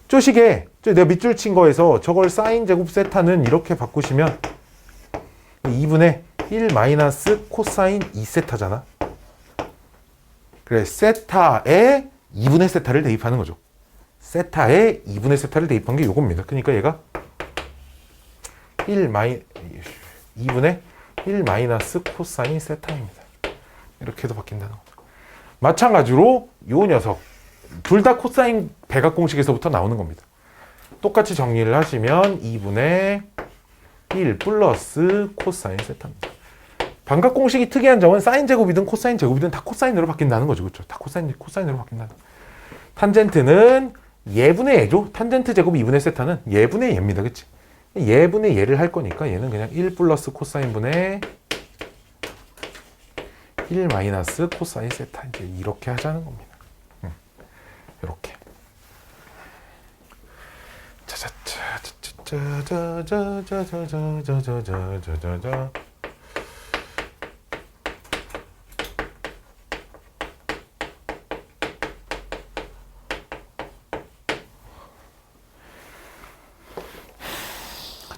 쪼식에 내가 밑줄 친 거에서 저걸 사인 제곱 세타는 이렇게 바꾸시면 2분의 1 마이너스 코사인 2세타잖아. 그래, 세타에 2분의 세타를 대입하는 거죠. 세타에 2분의 세타를 대입한 게 요겁니다. 그러니까 얘가 2분의 1 마이너스 코사인 세타입니다. 이렇게 해도 바뀐다는 거죠. 마찬가지로 요 녀석 둘 다 코사인 백악공식에서부터 나오는 겁니다. 똑같이 정리를 하시면 2분의 1 플러스 코사인 세타입니다. 반각공식이 특이한 점은 사인 제곱이든 코사인 제곱이든 다 코사인으로 바뀐다는 거죠. 그렇죠? 다 코사인으로 바뀐다는. 탄젠트는 예분의 예죠. 탄젠트 제곱 2분의 세타는 예분의 예입니다. 그치? 예분의 예를 할 거니까 얘는 그냥 1 플러스 코사인분의 1 마이너스 코사인 세타. 이제 이렇게 하자는 겁니다. 이렇게. 짜자짜자자자자자자자자자자자자.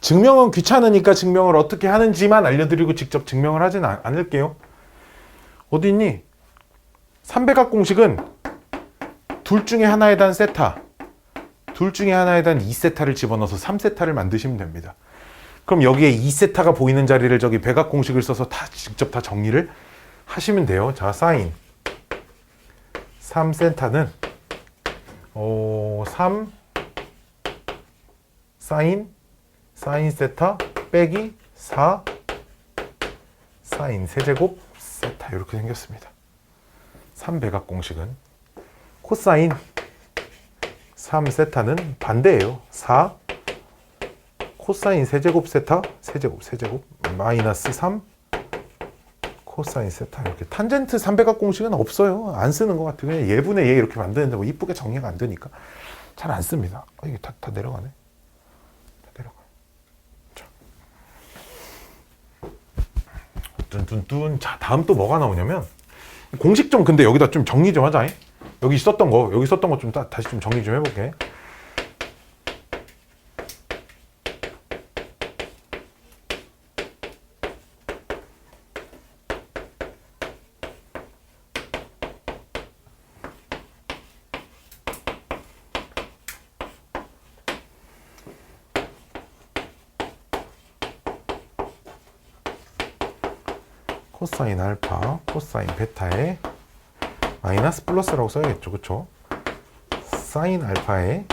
증명은 귀찮으니까 증명을 어떻게 하는지만 알려드리고 직접 증명을 하진 않을게요. 어디 있니? 삼백각 공식은 둘 중에 하나에 대한 세타, 둘 중에 하나에 대한 2세타를 집어넣어서 3세타를 만드시면 됩니다. 그럼 여기에 2세타가 보이는 자리를 저기 백악 공식을 써서 직접 다 정리를 하시면 돼요. 자, 사인 3세타는 3 사인 세타 빼기 4 사인 세제곱 세타 이렇게 생겼습니다. 3백악 공식은 코사인 3세타는 반대예요. 4 코사인 세제곱 세타 세제곱 마이너스 3 코사인 세타. 이렇게 탄젠트 3백악 공식은 없어요. 안 쓰는 것 같아요. 그냥 예분의 예 이렇게 만드는데 뭐 이쁘게 정리가 안 되니까 잘 안 씁니다. 이게 다 내려가네. 뚠뚠뚠. 자, 다음 또 뭐가 나오냐면 공식 좀 근데 여기다 좀 정리 좀 하자. 여기 썼던 거 좀 다시 좀 정리 좀 해볼게. 코사인 알파, 코사인 베타에 마이너스 플러스라고 써야겠죠. 그쵸? 사인 알파에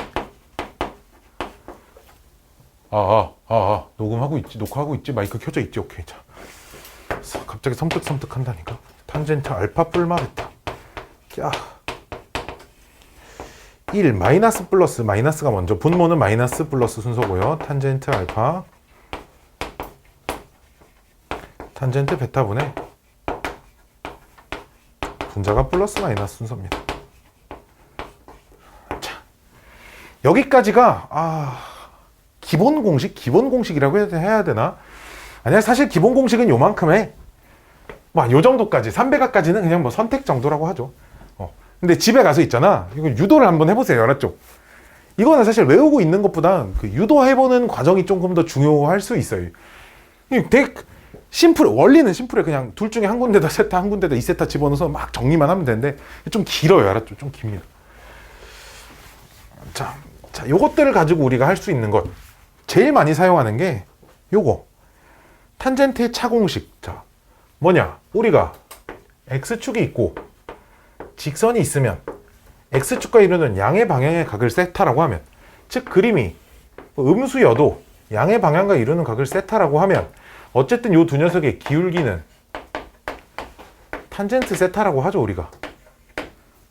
녹음하고 있지, 녹화하고 있지, 마이크 켜져 있지. 오케이. 자, 갑자기 섬뜩섬뜩 한다니까. 탄젠트 알파 뿔마 베타. 야. 1 마이너스 플러스, 마이너스가 먼저, 분모는 마이너스 플러스 순서고요. 탄젠트 알파 탄젠트 베타분의 분자가 플러스 마이너스 순서입니다. 자, 여기까지가 기본 공식이라고 해야 되나? 아니야, 사실 기본 공식은 요만큼 해. 요 정도까지, 300까지는 그냥 뭐 선택 정도라고 하죠. 근데 집에 가서 있잖아. 이거 유도를 한번 해보세요. 알았죠? 이거는 사실 외우고 있는 것보다 그 유도해보는 과정이 조금 더 중요할 수 있어요. 되게 심플해. 원리는 심플해. 그냥 둘 중에 한 군데다 세타, 한 군데다 2세타 집어넣어서 막 정리만 하면 되는데 좀 길어요. 알았죠? 좀 깁니다. 자, 요것들을 가지고 우리가 할 수 있는 것. 제일 많이 사용하는 게 요거. 탄젠트의 차공식. 자, 뭐냐? 우리가 x축이 있고 직선이 있으면 x축과 이루는 양의 방향의 각을 세타라고 하면, 즉 그림이 음수여도 양의 방향과 이루는 각을 세타라고 하면 어쨌든 요 두 녀석의 기울기는 탄젠트 세타라고 하죠, 우리가.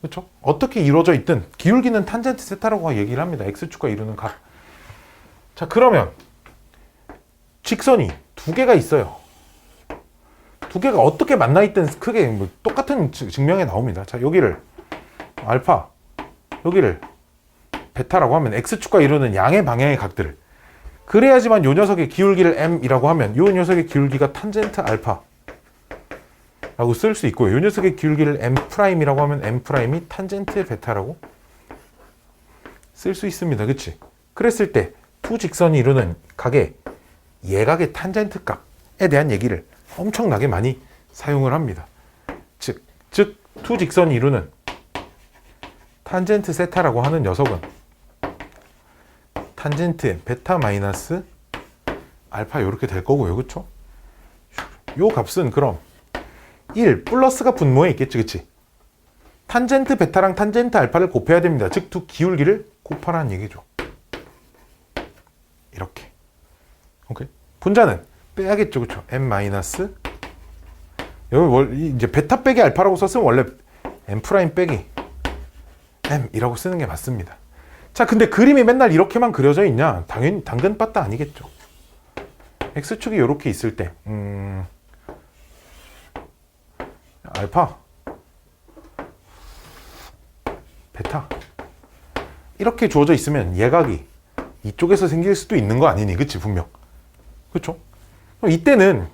그렇죠? 어떻게 이루어져 있든 기울기는 탄젠트 세타라고 얘기를 합니다. x축과 이루는 각. 자, 그러면 직선이 두 개가 있어요. 두 개가 어떻게 만나 있든 크게 뭐 똑같은 증명에 나옵니다. 자, 여기를 알파, 여기를 베타라고 하면 x축과 이루는 양의 방향의 각들을, 그래야지만 요 녀석의 기울기를 m이라고 하면 요 녀석의 기울기가 탄젠트 알파 라고 쓸 수 있고요. 요 녀석의 기울기를 m'이라고 하면 m'이 탄젠트 베타라고 쓸 수 있습니다. 그치? 그랬을 때 두 직선이 이루는 각의 예각의 탄젠트 값에 대한 얘기를 엄청나게 많이 사용을 합니다. 즉 두 직선이 이루는 탄젠트 세타라고 하는 녀석은 탄젠트의 베타 마이너스 알파 이렇게 될 거고요. 그쵸? 요 값은 그럼 1 플러스가 분모에 있겠지. 그치? 탄젠트 베타랑 탄젠트 알파를 곱해야 됩니다. 즉 두 기울기를 곱하라는 얘기죠. 이렇게. 오케이? 분자는 빼야겠죠. 그쵸? m 마이너스, 여기 이제 베타 빼기 알파라고 썼으면 원래 m 프라임 빼기 m이라고 쓰는 게 맞습니다. 자, 근데 그림이 맨날 이렇게만 그려져 있냐? 당연히 당근 빠따 아니겠죠. x축이 이렇게 있을 때 알파 베타 이렇게 주어져 있으면 예각이 이쪽에서 생길 수도 있는 거 아니니? 그치? 분명. 그쵸? 이때는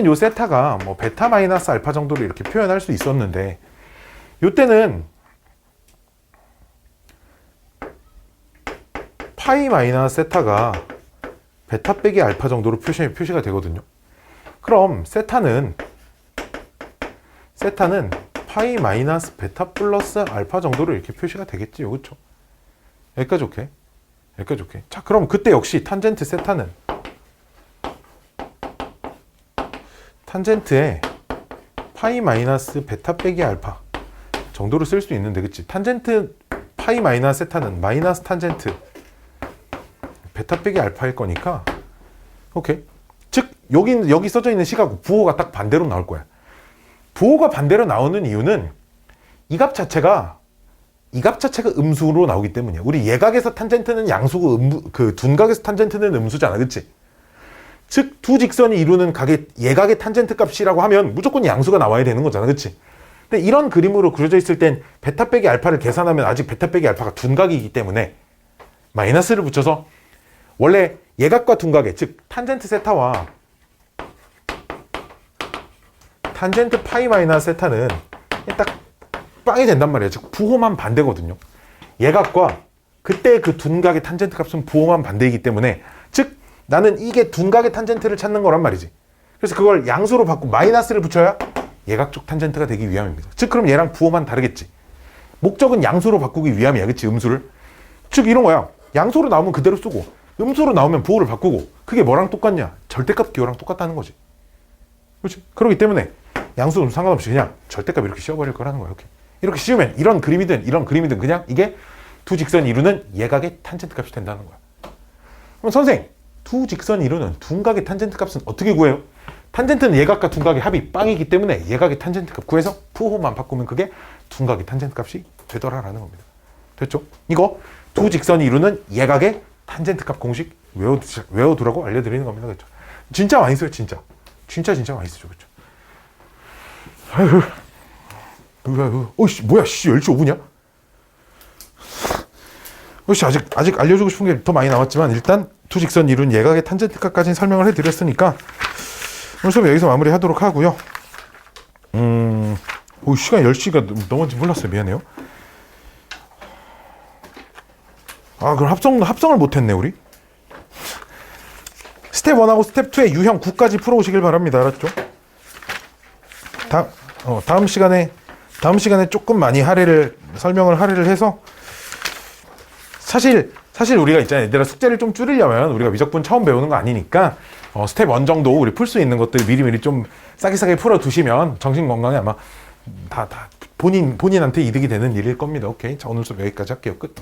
요 세타가 뭐 베타 마이너스 알파 정도로 이렇게 표현할 수 있었는데, 요때는 파이 마이너스 세타가 베타 빼기 알파 정도로 표시가 되거든요. 그럼 세타는 파이 마이너스 베타 플러스 알파 정도로 이렇게 표시가 되겠지요. 그쵸? 여기까지 오케이? 여기까지 오케이. 자, 그럼 그때 역시 탄젠트 세타는 탄젠트에 파이 마이너스 베타 빼기 알파 정도로 쓸 수 있는데, 그치? 탄젠트 파이 마이너스 세타는 마이너스 탄젠트 베타 빼기 알파일 거니까, 오케이. 즉 여기 써져 있는 시각 부호가 딱 반대로 나올 거야. 부호가 반대로 나오는 이유는 이 값 자체가 음수로 나오기 때문이야. 우리 예각에서 탄젠트는 양수고 그 둔각에서 탄젠트는 음수잖아. 그치? 즉 두 직선이 이루는 각의 예각의 탄젠트 값이라고 하면 무조건 양수가 나와야 되는 거잖아. 그치? 근데 이런 그림으로 그려져 있을 땐 베타 빼기 알파를 계산하면 아직 베타 빼기 알파가 둔각이기 때문에 마이너스를 붙여서, 원래 예각과 둔각의, 즉 탄젠트 세타와 탄젠트 파이 마이너스 세타는 딱 빵이 된단 말이에요. 즉 부호만 반대거든요. 예각과 그때 그 둔각의 탄젠트 값은 부호만 반대이기 때문에, 즉 나는 이게 둔각의 탄젠트를 찾는 거란 말이지. 그래서 그걸 양수로 바꾸고 마이너스를 붙여야 예각 쪽 탄젠트가 되기 위함입니다. 즉 그럼 얘랑 부호만 다르겠지. 목적은 양수로 바꾸기 위함이야. 그치? 음수를. 즉 이런 거야. 양수로 나오면 그대로 쓰고 음수로 나오면 부호를 바꾸고, 그게 뭐랑 똑같냐? 절대값 기호랑 똑같다는 거지. 그렇지? 그렇기 때문에 양수 음수 상관없이 그냥 절대값 이렇게 씌워버릴 거라는 거야. 이렇게. 이렇게 씌우면 이런 그림이든 그냥 이게 두 직선이 이루는 예각의 탄젠트 값이 된다는 거야. 그럼 선생, 두 직선이 이루는 둔각의 탄젠트 값은 어떻게 구해요? 탄젠트는 예각과 둔각의 합이 빵이기 때문에 예각의 탄젠트 값 구해서 푸호만 바꾸면 그게 둔각의 탄젠트 값이 되더라라는 겁니다. 됐죠? 이거 두 직선이 이루는 예각의 탄젠트 값 공식 외워두라고 알려드리는 겁니다. 그렇죠? 진짜 많이 써요, 진짜. 진짜 많이 쓰죠, 그렇죠? 아유, 어이씨, 뭐야, 씨, 10시 5분이야? 어이씨, 아직 알려주고 싶은 게 더 많이 남았지만, 일단, 두 직선 이룬 예각의 탄젠트 값까지는 설명을 해드렸으니까, 오늘 수업 여기서 마무리 하도록 하고요. 시간 10시가 넘었는지 몰랐어요. 미안해요. 그럼 합성을 못했네, 우리. 스텝 1하고 스텝 2의 유형 9까지 풀어오시길 바랍니다. 알았죠? 다음 시간에 조금 많이 설명을 할애를 해서, 사실 우리가 있잖아요. 얘들아, 숙제를 좀 줄이려면 우리가 미적분 처음 배우는 거 아니니까, 스텝 1 정도 우리 풀 수 있는 것들 미리미리 좀 싸게 풀어두시면 정신 건강에 아마 다 본인한테 이득이 되는 일일 겁니다. 오케이. 자, 오늘 수업 여기까지 할게요. 끝.